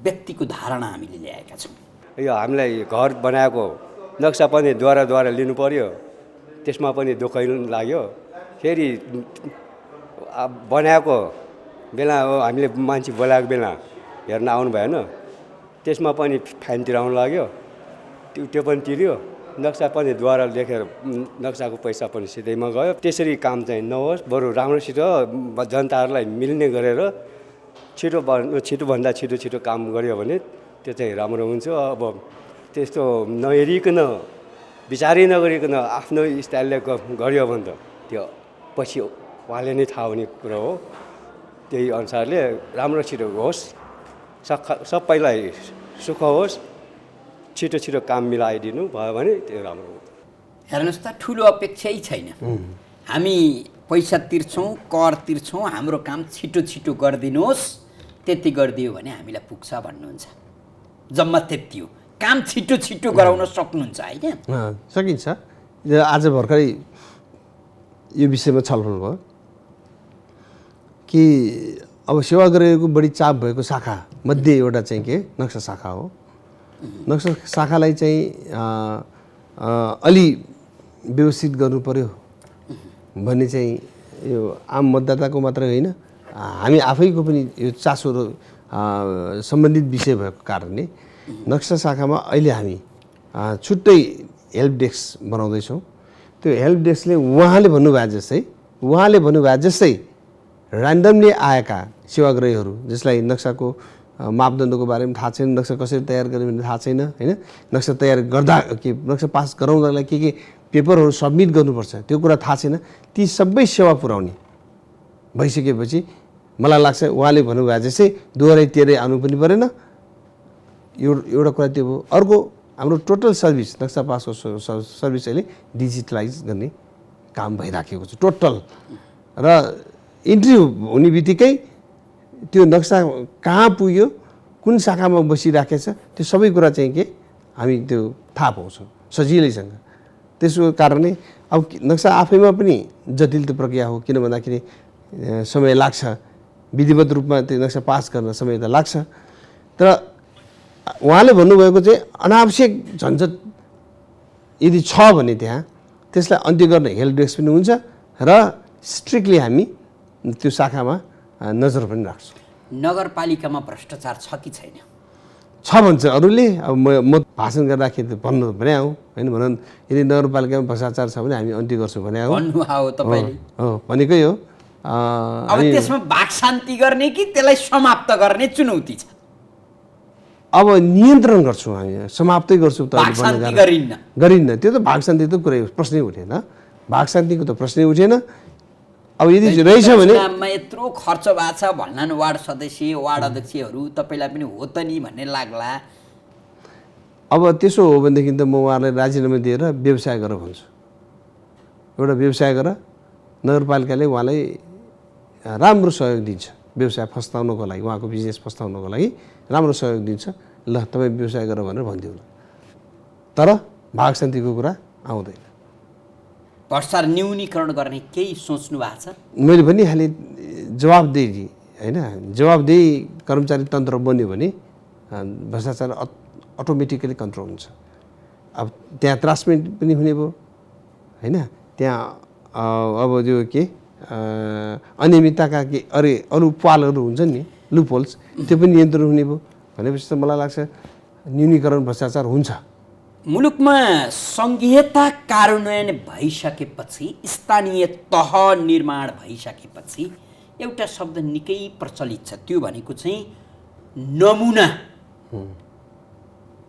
व्यक्तिको धारणा हामीले ल्याएका छौँ। यो हामीलाई घर बनाएको नक्सा पनि द्वारा लिनु पर्यो, त्यसमा पनि दुःख लाग्यो। फेरि बनाएको बेला हामीले मान्छे बोलाएको बेला हेर्न आउनु भएन, त्यसमा पनि फाइन तिराउनु लाग्यो, त्यो पनि तिर्यो। नक्सा पनि द्वारा लेखेर नक्साको पैसा पनि सिधैमा गयो। त्यसरी काम चाहिँ नहोस्, बरु राम्रोसित जनताहरूलाई मिल्ने गरेर छिटोभन्दा छिटो काम गर्यो भने त्यो चाहिँ राम्रो हुन्छ। अब त्यस्तो नहेरिकन विचारै नगरिकन आफ्नो स्टाइलले गर्यो भने त त्यो पछि उहाँले नै थाहा हुने कुरो हो। त्यही अनुसारले राम्रो छिटो होस्, सबैलाई सुख होस्, छिटो काम मिलाइदिनु भयो भने त्यो राम्रो हो। हेर्नुहोस् त, ठुलो अपेक्षै छैन। हामी पैसा तिर्छौँ, कर तिर्छौँ, हाम्रो काम छिटो गरिदिनुहोस्, त्यति गरिदियो भने हामीलाई पुग्छ भन्नुहुन्छ। जम्मा त्यति हो, काम छिटो गराउन सक्नुहुन्छ होइन? सकिन्छ। आज भर्खरै यो विषयमा छलफल भयो कि अब सेवा गरेको बढी चाप भएको शाखा मध्ये एउटा चाहिँ के नक्सा शाखा हो। नक्सा शाखालाई चाहिँ अलि व्यवस्थित गर्नु पर्यो भन्ने चाहिँ यो आम मतदाताको मात्रै होइन, हामी आफैको पनि यो चासो र सम्बन्धित विषय भएको कारणले नक्सा शाखामा अहिले हामी छुट्टै हेल्प डेस्क बनाउँदैछौँ। त्यो हेल्प डेस्कले उहाँले भन्नुभए जस्तै ऱ्यान्डमली आएका सेवाग्राहीहरू जसलाई नक्साको मापदण्डको बारेमा थाहा छैन, नक्सा कसरी तयार गर्ने भन्ने थाहा छैन होइन, नक्सा तयार गर्दा के नक्सा पास गराउँदालाई के पेपरहरू सब्मिट गर्नुपर्छ त्यो कुरा थाहा छैन, ती सबै सेवा पुर्याउने भइसकेपछि मलाई लाग्छ उहाँले भन्नुभएको जस्तै दोहोऱ्याइ तेह्रै आउनु पनि परेन। एउटा कुरा त्यो भयो। अर्को हाम्रो टोटल सर्भिस नक्सा पासको सर्भिस अहिले डिजिटलाइज गर्ने काम भइराखेको छ टोटल, र इन्ट्री हुने बित्तिकै त्यो नक्सा कहाँ पुग्यो, कुन शाखामा बसिराखेछ, त्यो सबै कुरा चाहिँ के हामी त्यो थाहा पाउँछौँ सजिलैसँग। त्यसको कारणले अब नक्सा आफैमा पनि जटिल त्यो प्रक्रिया हो, किन भन्दाखेरि समय लाग्छ, विधिवत रूपमा त्यो नक्सा पास गर्न समय त लाग्छ। तर उहाँले भन्नुभएको चाहिँ अनावश्यक झन्झट यदि छ भने त्यहाँ त्यसलाई अन्त्य गर्ने हेल्प डेस्क पनि हुन्छ र स्ट्रिक्टली हामी त्यो शाखामा नजर पनि राख्छौँ। नगरपालिकामा भ्रष्टाचार छ कि छैन? छ भन्छ अरूले, अब म भाषण गर्दाखेरि भन्नु भने आऊ होइन, भनौँ यदि नगरपालिकामा भ्रष्टाचार छ भने हामी अन्त्य गर्छौँ भने आऊ भन्नु हो तपाईँले। हो भनेकै हो। अब त्यसमा भाग शान्ति गर्ने कि त्यसलाई समाप्त गर्ने चुनौती छ? अब नियन्त्रण गर्छौँ हामी, समाप्तै गर्छौँ त गरिन्न। त्यो त भाग शान्ति त कुरै प्रश्नै उठेन, भाग शान्तिको त प्रश्नै उठेन। अब यदि रहेछ भने यत्रो खर्च भएको छ भन्लान् वार्ड सदस्य वार्ड अध्यक्षहरू, तपाईँलाई पनि हो त नि भन्ने लाग्ला। अब त्यसो हो भनेदेखि त म उहाँलाई राजीनामा दिएर व्यवसाय गर भन्छु। एउटा व्यवसाय गर, नगरपालिकाले उहाँलाई राम्रो सहयोग दिन्छ व्यवसाय फस्ताउनको लागि, उहाँको बिजनेस फस्ताउनको लागि राम्रो सहयोग दिन्छ, ल तपाईँ व्यवसाय गर भनेर भनिदिउँ न। तर भाग शान्तिको कुरा आउँदैन। भ्रष्टाचार न्यूनीकरण गर्ने केही सोच्नु भएको छ? मैले भनिहालेँ जवाबदेही होइन, जवाबदेही कर्मचारी तन्त्र बन्यो भने भ्रष्टाचार अटोमेटिकली कन्ट्रोल हुन्छ। अब त्यहाँ त्रासमेन्ट पनि हुने भयो होइन, त्यहाँ अब त्यो के अनियमितताका के अरू पालहरू हुन्छन् नि लुपहोल्स, त्यो पनि नियन्त्रण हुने भयो भनेपछि त मलाई लाग्छ न्यूनीकरण भ्रष्टाचार हुन्छ। मुलुकमा सङ्घीयता कार्यान्वयन भइसकेपछि, स्थानीय तह निर्माण भइसकेपछि एउटा शब्द निकै प्रचलित छ, त्यो भनेको चाहिँ नमुना।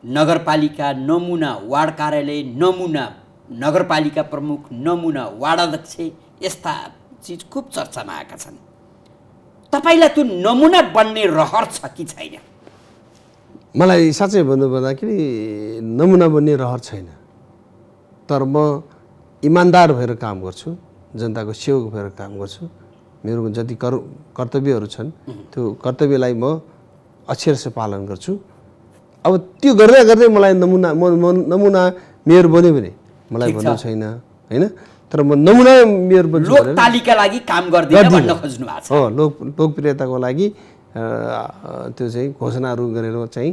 नगरपालिका नमुना, वार्ड कार्यालय नमुना, नगरपालिका प्रमुख नमुना, वार्ड अध्यक्ष, यस्ता चिज खुब चर्चामा आएका छन्। तपाईँलाई त्यो नमुना बन्ने रहर छ कि छैन? मलाई साँच्चै भन्नुपर्दाखेरि नमुना बन्ने रहर छैन, तर म इमान्दार भएर काम गर्छु, जनताको सेवक भएर काम गर्छु। मेरो जति कर्तव्यहरू छन् त्यो कर्तव्यलाई म अक्षरशः पालन गर्छु। अब त्यो गर्दै गर्दै मलाई नमुना मेयर बन्यो भने मलाई भन्नु छैन होइन, तर म नमुना मेयर बन्छु भनेर लोकतालिका लागि काम गर्दिन भन्न खोज्नु भएको छ। हो, लोकप्रियताको लागि त्यो चाहिँ घोषणाहरू गरेर चाहिँ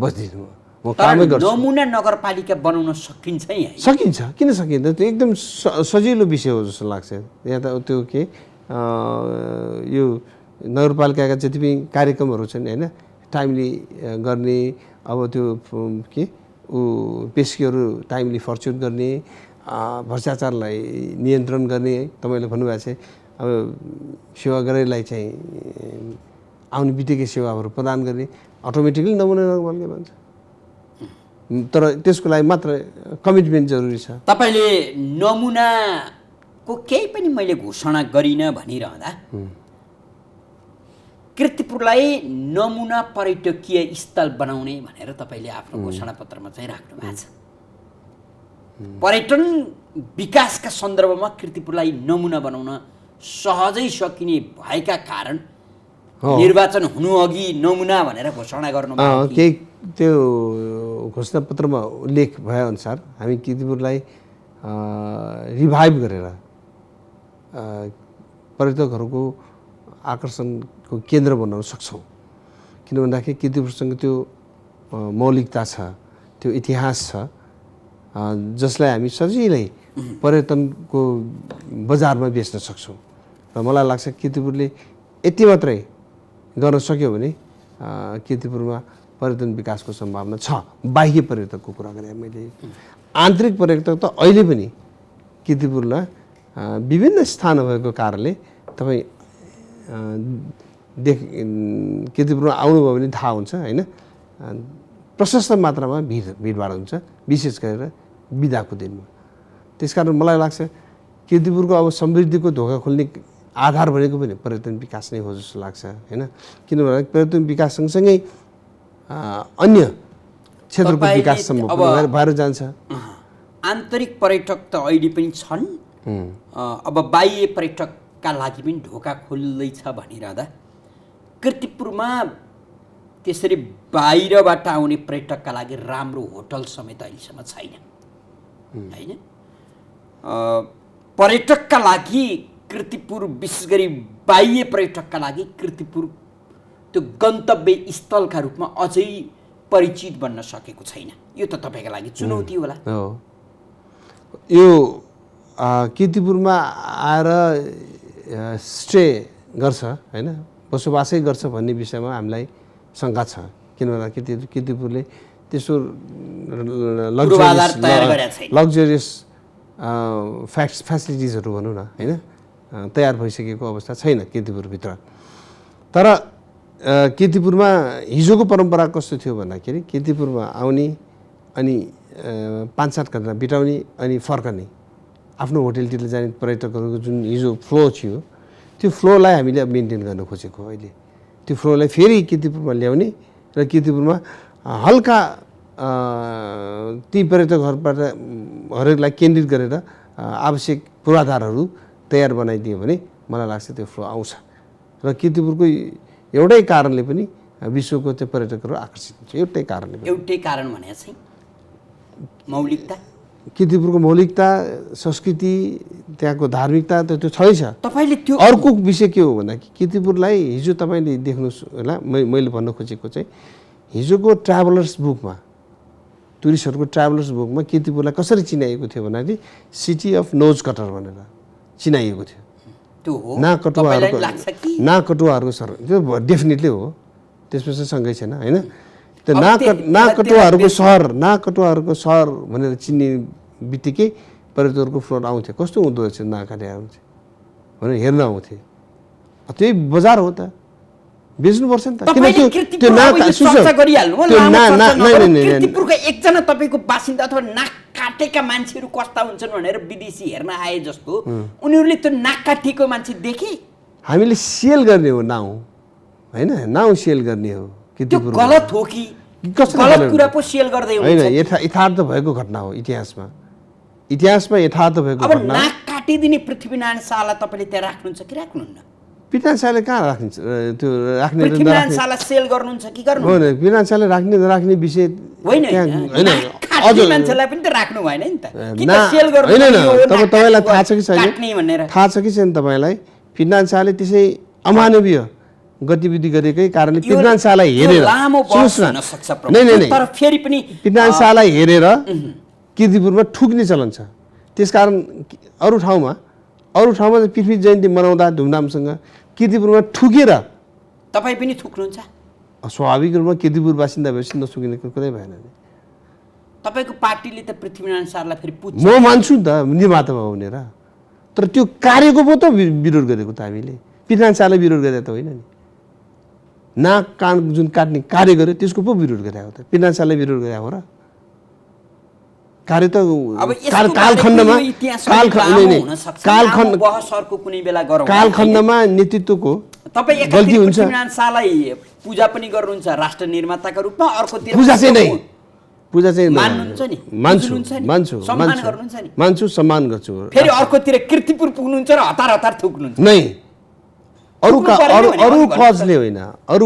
बस्दिनँ म कामै गर्छु। नमुना नगरपालिका बनाउन सकिन्छ यही? सकिन्छ, किन सकिन्छ? त्यो एकदम सजिलो विषय हो जस्तो लाग्छ। यहाँ त त्यो के यो नगरपालिकाका जति पनि कार्यक्रमहरू छन् होइन, टाइमली गर्ने, अब त्यो के पेस्कीहरू टाइमली फर्च्युट गर्ने, भ्रष्टाचारलाई नियन्त्रण गर्ने, तपाईँले भन्नुभएको छ अब सेवाग्राहीलाई चाहिँ आउने बित्तिकै सेवाहरू प्रदान गर्ने, अटोमेटिकली नमुना नगरपालिका भन्छ। तर त्यसको लागि मात्र कमिटमेन्ट जरुरी छ। तपाईँले नमुनाको केही पनि मैले घोषणा गरिनँ भनिरहँदा कीर्तिपुरलाई नमुना पर्यटकीय स्थल बनाउने भनेर तपाईँले आफ्नो घोषणापत्रमा चाहिँ राख्नु भएको छ। पर्यटन विकासका सन्दर्भमा कीर्तिपुरलाई नमुना बनाउन सहजै सकिने भएका कारण निर्वाचन हुनु अघि नमुना भनेर घोषणा गर्नु केही त्यो घोषणापत्रमा उल्लेख भएअनुसार हामी कीर्तिपुरलाई रिभाइभ गरेर पर्यटकहरूको आकर्षणको केन्द्र बनाउन सक्छौँ। किन भन्दाखेरि कीर्तिपुरसँग त्यो मौलिकता छ, त्यो इतिहास छ, जसलाई हामी सजिलै पर्यटनको बजारमा बेच्न सक्छौँ। र मलाई लाग्छ कीर्तिपुरले यति मात्रै गर्न सक्यो भने कीर्तिपुरमा पर्यटन विकासको सम्भावना छ। बाह्य पर्यटकको कुरा गरेँ मैले, आन्तरिक पर्यटक त अहिले पनि कीर्तिपुरमा विभिन्न स्थान भएको कारणले तपाईँ कीर्तिपुरमा आउनुभयो भने थाहा हुन्छ होइन। प्रशस्त मात्रामा भिडभाड हुन्छ विशेष गरेर बिदाको दिनमा। त्यसकारण मलाई लाग्छ कीर्तिपुरको अब समृद्धिको ढोका खोल्ने आधार भनेको पनि पर्यटन विकास नै हो जस्तो लाग्छ होइन। किनभने पर्यटन विकास सँगसँगै अन्य क्षेत्रको विकाससम्म भएर जान्छ। आन्तरिक पर्यटक त अहिले पनि छन्, अब बाह्य पर्यटकका लागि पनि ढोका खोल्दैछ भनिरहँदा कीर्तिपुरमा त्यसरी बाहिरबाट आउने पर्यटकका लागि राम्रो होटल समेत अहिलेसम्म छैन होइन। पर्यटकका लागि कीर्तिपुर, विशेष गरी बाह्य पर्यटकका लागि कीर्तिपुर त्यो गन्तव्य स्थलका रूपमा अझै परिचित बन्न सकेको छैन। यो त तपाईँका लागि चुनौती होला। यो कीर्तिपुरमा आएर स्टे गर्छ होइन, बसोबासै गर्छ भन्ने विषयमा हामीलाई शङ्का छ। किनभने कीर्तिपुरले त्यसो लग्जरियस फ्यासिलिटिजहरू भनौँ न होइन तयार भइसकेको अवस्था छैन कीर्तिपुरभित्र। तर कीर्तिपुरमा हिजोको परम्परा कस्तो थियो भन्दाखेरि कीर्तिपुरमा आउने अनि 5-7 घन्टा बिताउने अनि फर्कने आफ्नो होटलतिर जाने पर्यटकहरूको जुन हिजो फ्लो थियो त्यो फ्लोलाई हामीले मेन्टेन गर्न खोजेको अहिले। त्यो फ्लोलाई फेरि कीर्तिपुरमा ल्याउने र कीर्तिपुरमा हल्का ती पर्यटकहरूलाई केन्द्रित गरेर आवश्यक पूर्वाधारहरू तयार बनाइदियो भने मलाई लाग्छ त्यो फ्लो आउँछ। र कीर्तिपुरको एउटै कारणले पनि विश्वको त्यो पर्यटकहरू आकर्षित हुन्छ। एउटै कारण भने चाहिँ मौलिकता, कीर्तिपुरको मौलिकता, संस्कृति, त्यहाँको धार्मिकता त त्यो छँदैछ। तपाईँले त्यो अर्को विषय के हो भन्दा कीर्तिपुरलाई हिजो तपाईँले देख्नुहोस् होला, मैले भन्न खोजेको चाहिँ हिजोको ट्राभलर्स बुकमा, टुरिस्टहरूको ट्राभलर्स बुकमा कीर्तिपुरलाई कसरी चिनाइएको थियो भन्दाखेरि सिटी अफ नोज कटर भनेर चिनाइएको थियो। नाकटुवाहरूको सर त्यो डेफिनेटली हो, त्यसमा चाहिँ सँगै छैन होइन। त्यो नाकटुवाहरूको सहर भनेर चिन्ने बित्तिकै पर्यटकहरूको फ्लोट आउँथ्यो, कस्तो हुँदो रहेछ नाकाटे आउँथ्यो भनेर हेर्न आउँथे। त्यही बजार हो त, बेच्नुपर्छ नि त। कीर्तिपुरको एकजना तपाईँको बासिन्दा अथवा नाक काटेका मान्छेहरू कस्ता हुन्छन् भनेर विदेशी हेर्न आए जस्तो उनीहरूले त्यो नाक काटेको मान्छे देखे। हामीले सेल गर्ने हो नाउँ होइन, नाउँ सेल गर्ने हो। कीर्तिपुर गलत हो कि गलत कुरा पो सेल गर्दै होइन, यथार्थ भएको घटना हो। इतिहासमा यथार्थ भएको घटना। अब नाक काटिदिने पृथ्वीनारायण शाहलाई तपाईँले त्यहाँ राख्नुहुन्छ कि राख्नुहुन्न? पृथ्वीनारायण शाहले कहाँ राखिन्छ त्यो राख्ने? पृथ्वीनारायण शाहलाई सेल गर्नुहुन्छ कि गर्नु होइन? पृथ्वीनारायण शाहले राख्ने नराख्ने विषय होइन, मान्छेलाई पनि त राख्नु भएन नि त। तपाईँलाई थाहा छ कि छैन? थाहा छ कि छैन तपाईँलाई? पृथ्वीनारायण शाहले त्यसै अमानवीय गतिविधि गरेकै कारणले पृथ्वीनारायण शाहलाई हेरेर पृथ्वीनारायण शाहलाई हेरेर कीर्तिपुरमा ठुक्ने चलन छ। त्यसकारण अरू ठाउँमा पृथ्वी जयन्ती मनाउँदा धुमधामसँग कीर्तिपुरमा ठुकेर तपाईँ पनि थुक्नुहुन्छ? स्वाभाविक रूपमा कीर्तिपुर बासिन्दा भएपछि नसुकिने कुरै भएन नि। तपाईँको पार्टीले त पृथ्वीनारायण शाहलाई फेरि पुज्छ। म मान्छु नि त निर्माता भयो भनेर, तर त्यो कार्यको पो त विरोध गरेको त हामीले। पृथ्वीनारायण शाहलाई विरोध गरेको त होइन नि। नाक कान जुन काट्ने कार्य गर्यो त्यसको पो विरोध गरेको त पृथ्वीनारायण शाहलाई विरोध गरेको हो र? कार्य त कालखण्डमा नेतृत्वको गल्ती हुन्छ। पृथ्वीनारायण शाहलाई पूजा पनि गर्नुहुन्छ राष्ट्र निर्माताका रूपमा, अर्कोतिर पूजा चाहिँ मान्नुहुन्छ नि? मान्छु, सम्मान गर्छु। फेरि अर्कोतिर कीर्तिपुर पुग्नुहुन्छ र हतार थुक्नुहुन्छ नै। अरू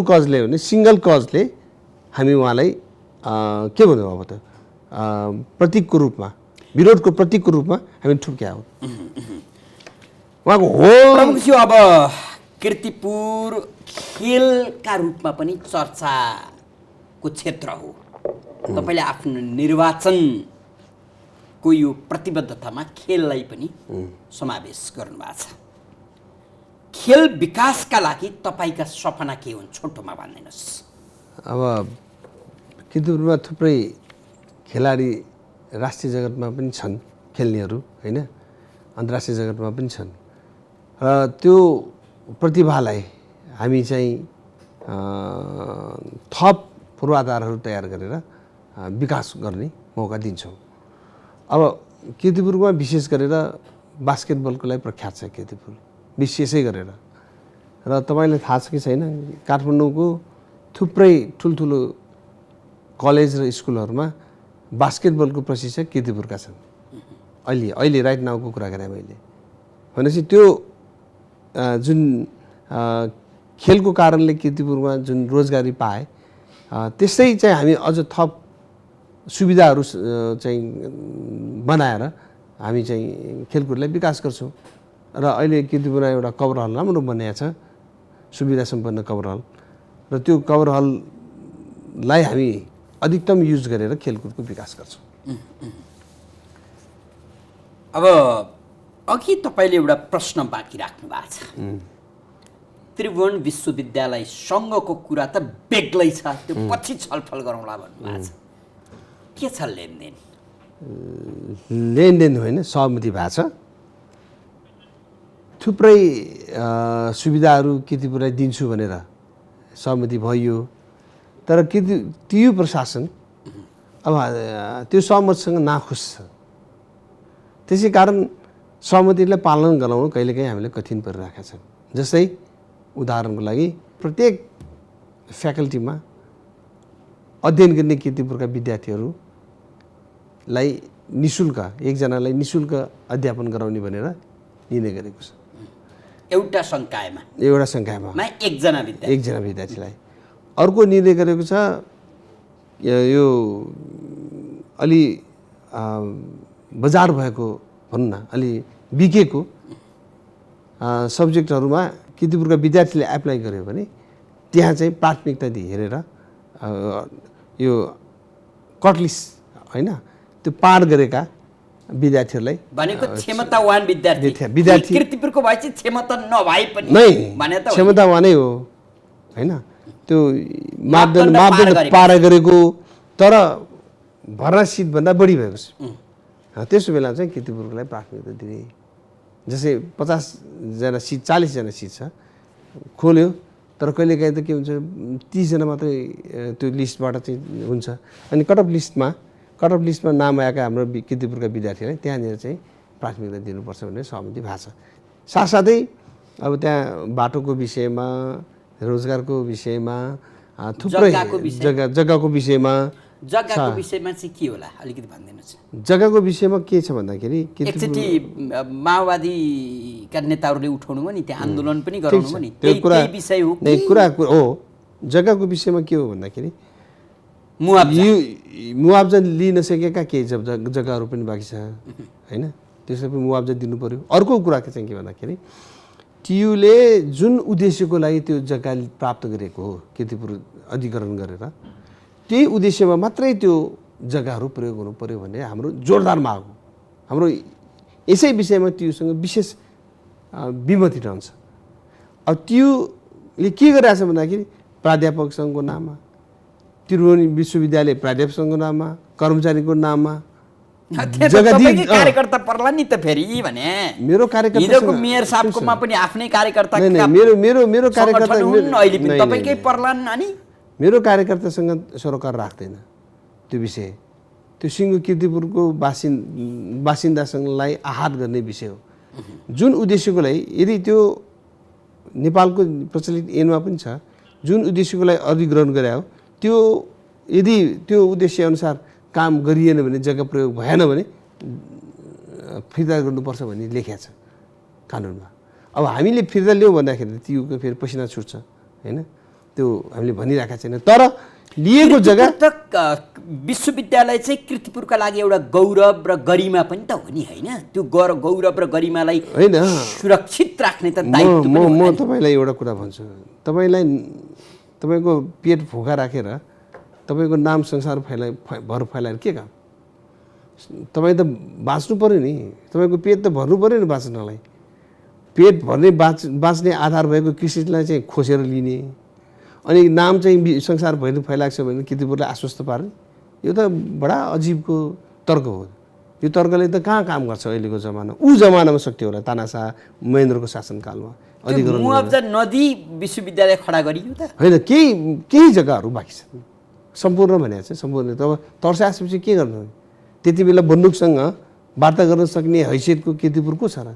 कजले होइन, सिङ्गल कजले हामी उहाँलाई के भन्नु अब त प्रतीकको रूपमा, विरोधको प्रतीकको रूपमा हामी ठुक्या हो। उहाँको प्रमुखज्यू अब कीर्तिपुर खेलका रूपमा पनि चर्चाको क्षेत्र हो। तपाईँले आफ्नो निर्वाचनको यो प्रतिबद्धतामा खेललाई पनि समावेश गर्नुभएको छ। खेल विकासका लागि तपाईँका सपना के हुन्, छोटोमा भनिदिनुहोस्। अब कीर्तिपुरमा थुप्रै खेलाडी राष्ट्रिय जगतमा पनि छन्, खेल्नेहरू होइन, अन्तर्राष्ट्रिय जगतमा पनि छन्। र त्यो प्रतिभालाई हामी चाहिँ थप पूर्वाधारहरू तयार गरेर विकास गर्ने मौका दिन्छौँ। अब कीर्तिपुरमा विशेष गरेर बास्केटबलको लागि प्रख्यात छ कीर्तिपुर विशेषै गरेर। र तपाईँलाई थाहा छ कि छैन, काठमाडौँको थुप्रै ठुल्ठुलो कलेज र स्कुलहरूमा बास्केटबलको प्रशिक्षक कीर्तिपुरका छन्। अहिले राइट नाउको कुरा गरेँ मैले। भनेपछि त्यो जुन खेलको कारणले कीर्तिपुरमा जुन रोजगारी पाए, त्यसै चाहिँ हामी अझ थप सुविधाहरू चाहिँ बनाएर हामी चाहिँ खेलकुदलाई विकास गर्छौँ। र अहिले कीर्तिपुरमा एउटा कभर हल राम्रो बनिएको छ, सुविधा सम्पन्न कभर हल। र त्यो कभर हललाई हामी अधिकतम युज गरेर खेलकुदको विकास गर्छौँ। अब अघि तपाईँले एउटा प्रश्न बाँकी राख्नु भएको छ। त्रिभुवन विश्वविद्यालयसँगको कुरा त बेग्लै छ, त्यो पछि छलफल गरौँला भन्नुभएको छ। के छ लेनदेन? लेनदेन होइन, सहमति भएको छ। थुप्रै सुविधाहरू कीर्तिपुरलाई दिन्छु भनेर सहमति भयो। तर टियु प्रशासन अब त्यो सहमतिसँग नाखुस छ। त्यसै कारण सहमतिलाई पालन गराउन कहिलेकाहीँ हामीले कठिन परिरहेका छन्। जस्तै उदाहरणको लागि प्रत्येक फ्याकल्टीमा अध्ययन गर्ने कीर्तिपुरका विद्यार्थीहरूलाई निःशुल्क, एकजनालाई निःशुल्क अध्यापन गराउने भनेर निर्णय गरेको छ। एउटा संकायमा एकजना विद्यार्थीलाई। अर्को निर्णय गरेको छ, यो अलि बजार भएको भनौँ न, अलि बिकेको सब्जेक्टहरूमा कीर्तिपुरका विद्यार्थीले एप्लाई गर्यो भने त्यहाँ चाहिँ प्राथमिकता हेरेर यो कटलिस्ट होइन, त्यो पार गरेका विद्यार्थीहरूलाई भनेको क्षमतावान विद्यार्थी कीर्तिपुरको भए चाहिँ क्षमता नभए पनि नै क्षमतावानै हो होइन। त्यो मापदण्ड पार गरेको तर भर्ना सिटभन्दा बढी भएको छ। त्यसो बेला चाहिँ कीर्तिपुरको लागि प्राथमिकता दिने। जस्तै 50जना सिट 40जना सिट छ, खोल्यो, तर कहिलेकाहीँ त के हुन्छ 30जना मात्रै त्यो लिस्टबाट चाहिँ हुन्छ। अनि कट अफ लिस्टमा नाम आएका हाम्रो कीर्तिपुरका विद्यार्थीलाई त्यहाँनिर चाहिँ प्राथमिकता दिनुपर्छ भन्ने सहमति भएको छ। साथसाथै अब त्यहाँ बाटोको विषयमा, रोजगारको विषयमा, थुप्रै जग्गाको विषयमा चाहिँ के होला अलिकति भनिदिनुहोस्। जग्गाको विषयमा के छ भन्दाखेरि एकचोटि माओवादीका नेताहरूले उठाउनु भयो नि, त्यहाँ आन्दोलन पनि गराउनु भयो नि, त्यही विषय हो। कुरा हो। जग्गाको विषयमा के हो भन्दाखेरि मुआवजा लिन सकेका केही जग्गाहरू पनि बाँकी छ होइन, त्यसलाई पनि मुआवजा दिनु पर्यो। अर्को कुरा चाहिँ के भन्दाखेरि टियुले जुन उद्देश्यको लागि त्यो जग्गा प्राप्त गरेको हो कीर्तिपुर अधिग्रहण गरेर, त्यही उद्देश्यमा मात्रै त्यो जग्गाहरू प्रयोग हुनु पर्यो भन्ने हाम्रो जोरदार माग हो। हाम्रो यसै विषयमा टियुसँग विशेष विमति रहन्छ। अब टियुले के गरिरहेछ भन्दाखेरि प्राध्यापक सङ्घको नाममा, त्रिभुवन विश्वविद्यालय प्राध्यापक सङ्घको नाममा, कर्मचारीको नाममा कार्यकर्ता पर्ला नि त फेरि भने मेरो कार्यकर्ता मेयर साहबकोमा पनि आफ्नै कार्यकर्ता मेरो कार्यकर्ता अहिले पनि तपाईकै पर्लान्। अनि मेरो कार्यकर्तासँग सरोकार राख्दैन त्यो विषय। त्यो सिङ्गो कीर्तिपुरको बासिन्दासँगलाई आहत गर्ने विषय हो। जुन उद्देश्यको लागि, यदि त्यो नेपालको प्रचलित ऐनमा पनि छ, जुन उद्देश्यको लागि अधिग्रहण गरे हो, त्यो यदि त्यो उद्देश्य अनुसार काम गरिएन भने, जग्गा प्रयोग भएन भने फिर्ता गर्नुपर्छ भन्ने लेखेको छ कानुनमा। अब हामीले फिर्ता ल्याउँ भन्दाखेरि त्यो फेरि पसिना छुट्छ होइन, त्यो हामीले भनिरहेका छैन। तर लिएको जग्गा विश्वविद्यालय चाहिँ कीर्तिपुरका लागि एउटा गौरव र गरिमा पनि त हो नि होइन। त्यो गौरव र गरिमालाई होइन सुरक्षित राख्ने त दायित्व पनि हो। म तपाईँलाई एउटा कुरा भन्छु, तपाईँको पेट भोका राखेर तपाईँको नाम संसार भर फैलाएर के काम? तपाईँ त बाँच्नु पऱ्यो नि, तपाईँको पेट त भर्नु पऱ्यो नि बाँच्नलाई। पेट भर्ने बाँच्ने आधार भएको कृषिलाई चाहिँ खोसेर लिने, अनि नाम चाहिँ संसारभरि फैलाएको छ भने कीर्तिपुरलाई आश्वस्त पार्ने, यो त बडा अजीबको तर्क हो। यो तर्कले त कहाँ काम गर्छ अहिलेको जमाना। ऊ जमानामा सक्थ्यो होला तानाशाह महेन्द्रको शासनकालमा अधिग्रहण। मुआवजा नदी विश्वविद्यालय खडा गरियो त होइन, केही जग्गाहरू बाँकी छन्। सम्पूर्ण भने चाहिँ सम्पूर्ण तब तर्साएपछि के गर्नु? त्यति बेला बन्दुकसँग वार्ता गर्न सक्ने हैसियतको कीर्तिपुर को छ र?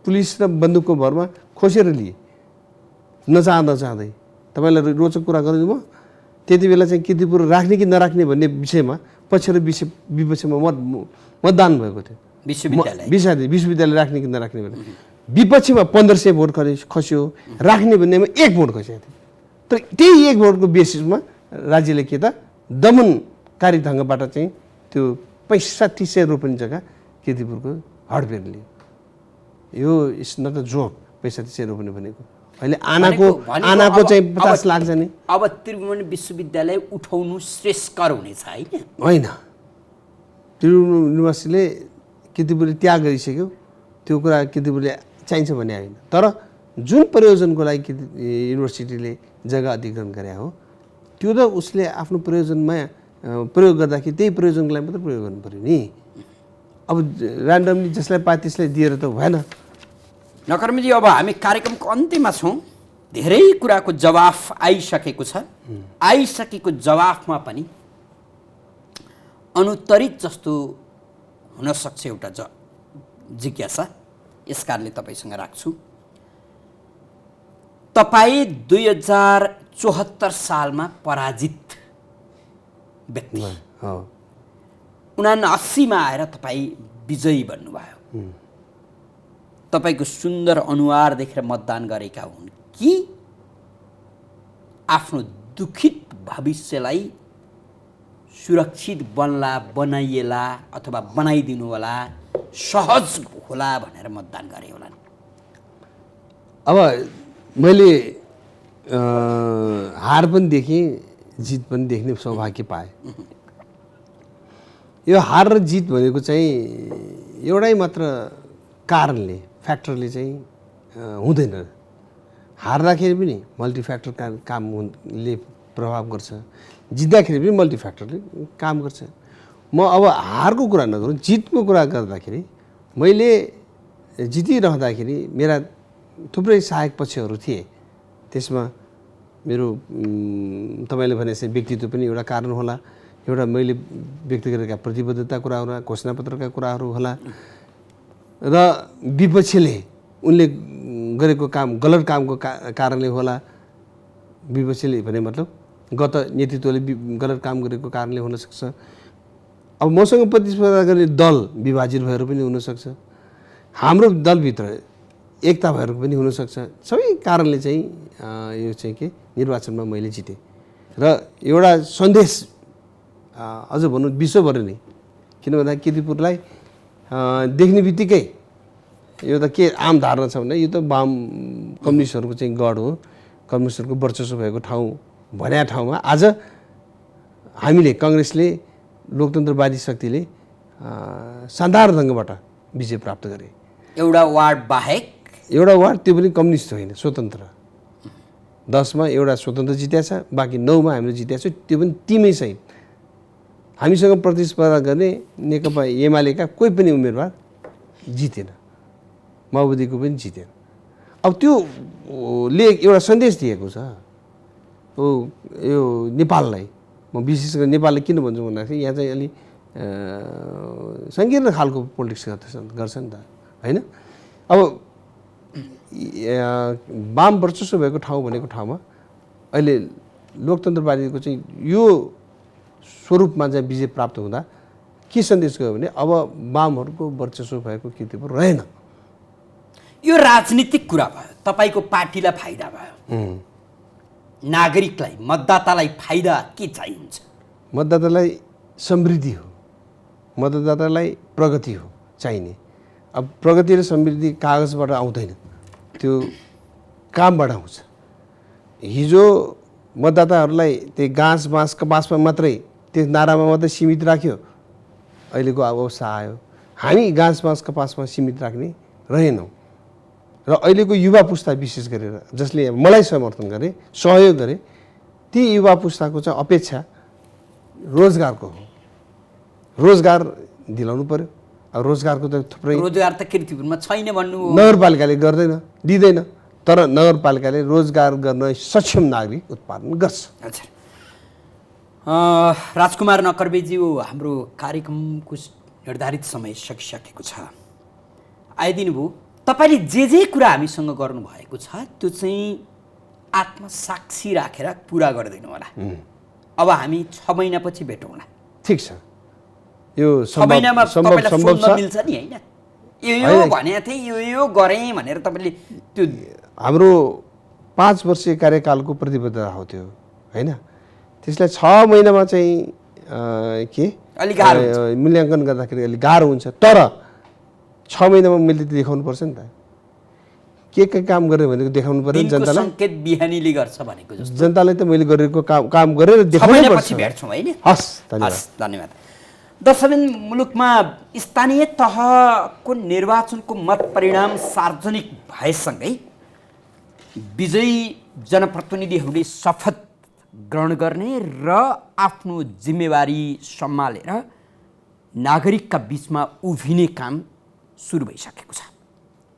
पुलिस र बन्दुकको भरमा खोसेर लिए नचाहँदै। तपाईँलाई रोचक कुरा गर्नु म, त्यति बेला चाहिँ कीर्तिपुर राख्ने कि नराख्ने भन्ने विषयमा पक्ष र विपक्षमा मतदान भएको थियो। विश्वविद्यालय राख्ने कि नराख्ने भन्ने विपक्षमा 1500 भोट खस्यो, राख्ने भन्नेमा 1 भोट खसेको थियो। तर त्यही 1 भोटको बेसिसमा राज्यले के त दमनकारी ढङ्गबाट चाहिँ त्यो 3500 रोपनी जग्गा कीर्तिपुरको हडपेर लियो। यो इट्स नट अ जोक। 3500 रोपनी भनेको अहिले आनाको चाहिँ 50 लाख छ नि। अब त्रिभुवन विश्वविद्यालय उठाउनु श्रेष्ठकर हुनेछ होइन। त्रिभुवन युनिभर्सिटीले कीर्तिपुरले त्याग गरिसक्यो, त्यो कुरा कीर्तिपुरले चाहिन्छ भन्ने होइन। तर जुन प्रयोजनको लागि युनिभर्सिटीले जग्गा अधिग्रहण गरे हो, त्यो त उसले आफ्नो प्रयोजनमा प्रयोग गर्दाखेरि त्यही प्रयोजनको लागि मात्रै प्रयोग गर्नु पऱ्यो नि। अब ऱ्यान्डमली जसलाई पाए त्यसलाई दिएर त भएन। नकर्मीजी, अब हामी कार्यक्रमको अन्त्यमा छौँ। धेरै कुराको जवाफ आइसकेको छ। आइसकेको जवाफमा पनि अनुत्तरित जस्तो हुनसक्छ एउटा जिज्ञासा। यस कारणले तपाईँसँग राख्छु। तपाईँ 2074 सालमा पराजित व्यक्ति, 79मा आएर तपाईँ विजयी बन्नुभयो। तपाईँको सुन्दर अनुहार देखेर मतदान गरेका हुन् कि आफ्नो दुखित भविष्यलाई सुरक्षित बनाइएला अथवा बनाइदिनु होला, सहज होला भनेर मतदान गरे होला? अब मैले हार पनि देखेँ, जित पनि देख्ने सौभाग्य पाएँ। यो हार र जित भनेको चाहिँ एउटै मात्र कारणले, फ्याक्टरले चाहिँ हुँदैन। हार्दाखेरि पनि मल्टिफ्याक्टर कामले प्रभाव गर्छ, जित्दाखेरि पनि मल्टिफ्याक्टरले काम गर्छ। म अब हारको कुरा नगरौँ, जितको कुरा गर्दाखेरि मैले जितिरहँदाखेरि मेरा थुप्रै सहायक पक्षहरू थिए। त्यसमा मेरो तपाईँले भने चाहिँ व्यक्तित्व पनि एउटा कारण होला, एउटा मैले व्यक्त गरेका प्रतिबद्धता कुरा होला, घोषणापत्रका कुराहरू होला, र विपक्षले उनले गरेको काम गलत कामको कारणले होला। विपक्षले भने मतलब गत नेतृत्वले गलत काम गरेको कारणले हुनसक्छ। अब मसँग प्रतिस्पर्धा गर्ने दल विभाजित भएर पनि हुनसक्छ, हाम्रो दलभित्र एकता भएर पनि हुनसक्छ। सबै कारणले चाहिँ यो चाहिँ के निर्वाचनमा मैले जितेँ। र एउटा सन्देश अझ भनौँ विश्वभर नै, किन भन्दा कीर्तिपुरलाई देख्ने बित्तिकै यो त के आम धारणा छ भने यो त वाम कम्युनिस्टहरूको चाहिँ गढ हो, कम्युनिस्टहरूको वर्चस्व भएको ठाउँ भन्या ठाउँमा आज हामीले कङ्ग्रेसले लोकतन्त्रवादी शक्तिले शानदार ढङ्गबाट विजय प्राप्त गरे। एउटा वार्ड बाहेक, एउटा वार्ड त्यो पनि कम्युनिस्ट होइन, स्वतन्त्र। 10मा एउटा स्वतन्त्र जित्या छ, बाँकी 9मा हामीले जित्या छ, त्यो पनि टिमै सहित। हामीसँग प्रतिस्पर्धा गर्ने नेकपा एमालेका कोही पनि उम्मेदवार जितेन, माओवादीको पनि जितेन। अब त्यो ले एउटा सन्देश दिएको छ यो नेपाललाई। म विशेष गरी नेपाललाई किन भन्छु भन्दाखेरि यहाँ चाहिँ अलि सङ्कीर्ण खालको पोलिटिक्स गर्छ नि त, होइन? अब वाम वर्चस्व भएको ठाउँ भनेको ठाउँमा अहिले लोकतन्त्रवादीको चाहिँ यो स्वरूपमा चाहिँ विजय प्राप्त हुँदा के सन्देश गयो भने अब वामहरूको वर्चस्व भएको कीर्तिपुर रहेन। यो राजनीतिक कुरा भयो, तपाईँको पार्टीलाई फाइदा भयो, नागरिकलाई मतदातालाई फाइदा के चाहिन्छ? मतदातालाई समृद्धि हो, मतदातालाई प्रगति हो चाहिने। अब प्रगति र समृद्धि कागजबाट आउँदैन, त्यो कामबाट आउँछ। हिजो मतदाताहरूलाई त्यही घाँस बाँस कपासमा मात्रै त्यो नारामा मात्रै सीमित राख्यो, अहिलेको अवस्था आयो हामी घाँस बाँस कपासमा सीमित राख्ने रहेनौँ। र अहिलेको युवा पुस्ता विशेष गरेर जसले मलाई समर्थन गरे, सहयोग गरे, ती युवा पुस्ताको चाहिँ अपेक्षा रोजगारको हो। रोजगार दिलाउनु पर्यो। अब रोजगारको त थुप्रै रोजगार त किर्तिपुरमा छैन भन्नु नगरपालिकाले गर्दैन, दिँदैन, तर नगरपालिकाले रोजगार गर्न सक्षम नागरिक उत्पादन गर्छ। अच्छा राजकुमार नकर्बेज्यू, हाम्रो कार्यक्रमको निर्धारित समय सकिसकेको छ, आइदिनु भयो। तपाईँले जे कुरा हामीसँग गर्नुभएको छ त्यो चाहिँ आत्मसाक्षी राखेर पुरा गरिदिनु होला। अब हामी 6 महिनापछि भेटौँला। ठिक छ, यो 6 महिनामा तपाईँलाई सम्भव सोध्न छ। मिल्छ नि होइन, यो भनेको थिएँ यो गरेँ भनेर तपाईँले त्यो हाम्रो 5 वर्षीय कार्यकालको प्रतिबद्धता हो त्यो होइन। त्यसलाई 6 महिनामा चाहिँ के अलिक गाह्रो मूल्याङ्कन गर्दाखेरि अलिक गाह्रो हुन्छ, तर 6 महिनामा मैले त देखाउनु पर्छ नि त, के काम गरेँ भनेको देखाउनु पर्यो नि जनतालाई। सङ्केत बिहानीले गर्छ भनेको जस्तो जनतालाई त मैले गरेको काम गरेर देखाउनु पर्छ। भेट्छौँ होइन। हस्, धन्यवाद। धन्यवाद। दर्शकबिन, मुलुकमा स्थानीय तहको निर्वाचनको मत परिणाम सार्वजनिक भएसँगै विजयी जनप्रतिनिधिहरूले शपथ ग्रहण गर्ने र आफ्नो जिम्मेवारी सम्हालेर नागरिकका बिचमा उभिने काम सुरु भइसकेको छ।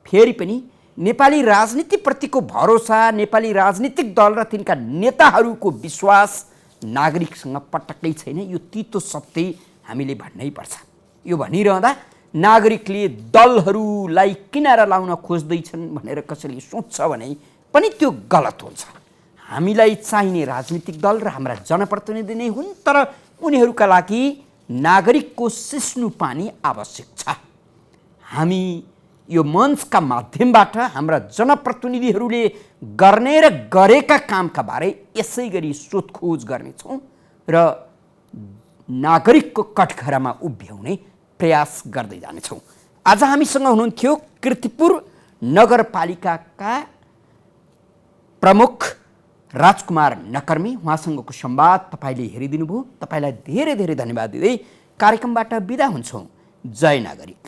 फेरि पनि नेपाली राजनीतिप्रतिको भरोसा, नेपाली राजनीतिक दल र तिनका नेताहरूको विश्वास नागरिकसँग पटक्कै छैन। यो तितो सत्य हामीले भन्नै पर्छ। यो भनिरहँदा नागरिकले दलहरूलाई किनारा लाउन खोज्दैछन् भनेर कसैले सोच्छ भने पनि त्यो गलत हुन्छ। हामीलाई चाहिने राजनीतिक दल र हाम्रा जनप्रतिनिधि नै हुन्, तर उनीहरूका लागि नागरिकको सिस्नु पानी आवश्यक छ। हामी यो मञ्चका माध्यमबाट हाम्रा जनप्रतिनिधिहरूले गर्ने र गरेका कामका बारे यसै गरी सोधखोज गर्नेछौँ र नागरिकको कठघरामा उभ्याउने प्रयास गर्दै जानेछौँ। आज हामीसँग हुनुहुन्थ्यो कीर्तिपुर नगरपालिकाका प्रमुख राजकुमार नकर्मी। उहाँसँगको संवाद तपाईँले हेरिदिनु भयो। तपाईँलाई धेरै धेरै धन्यवाद दिँदै कार्यक्रमबाट बिदा हुन्छौँ। जय नागरिक।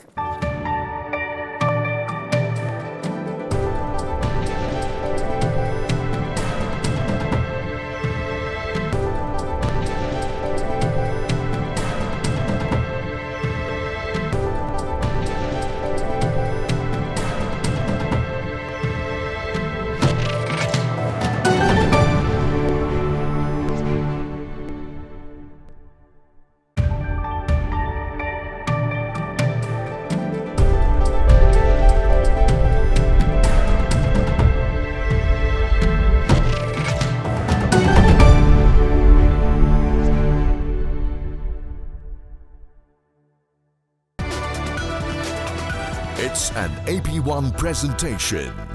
It's an AP1 presentation.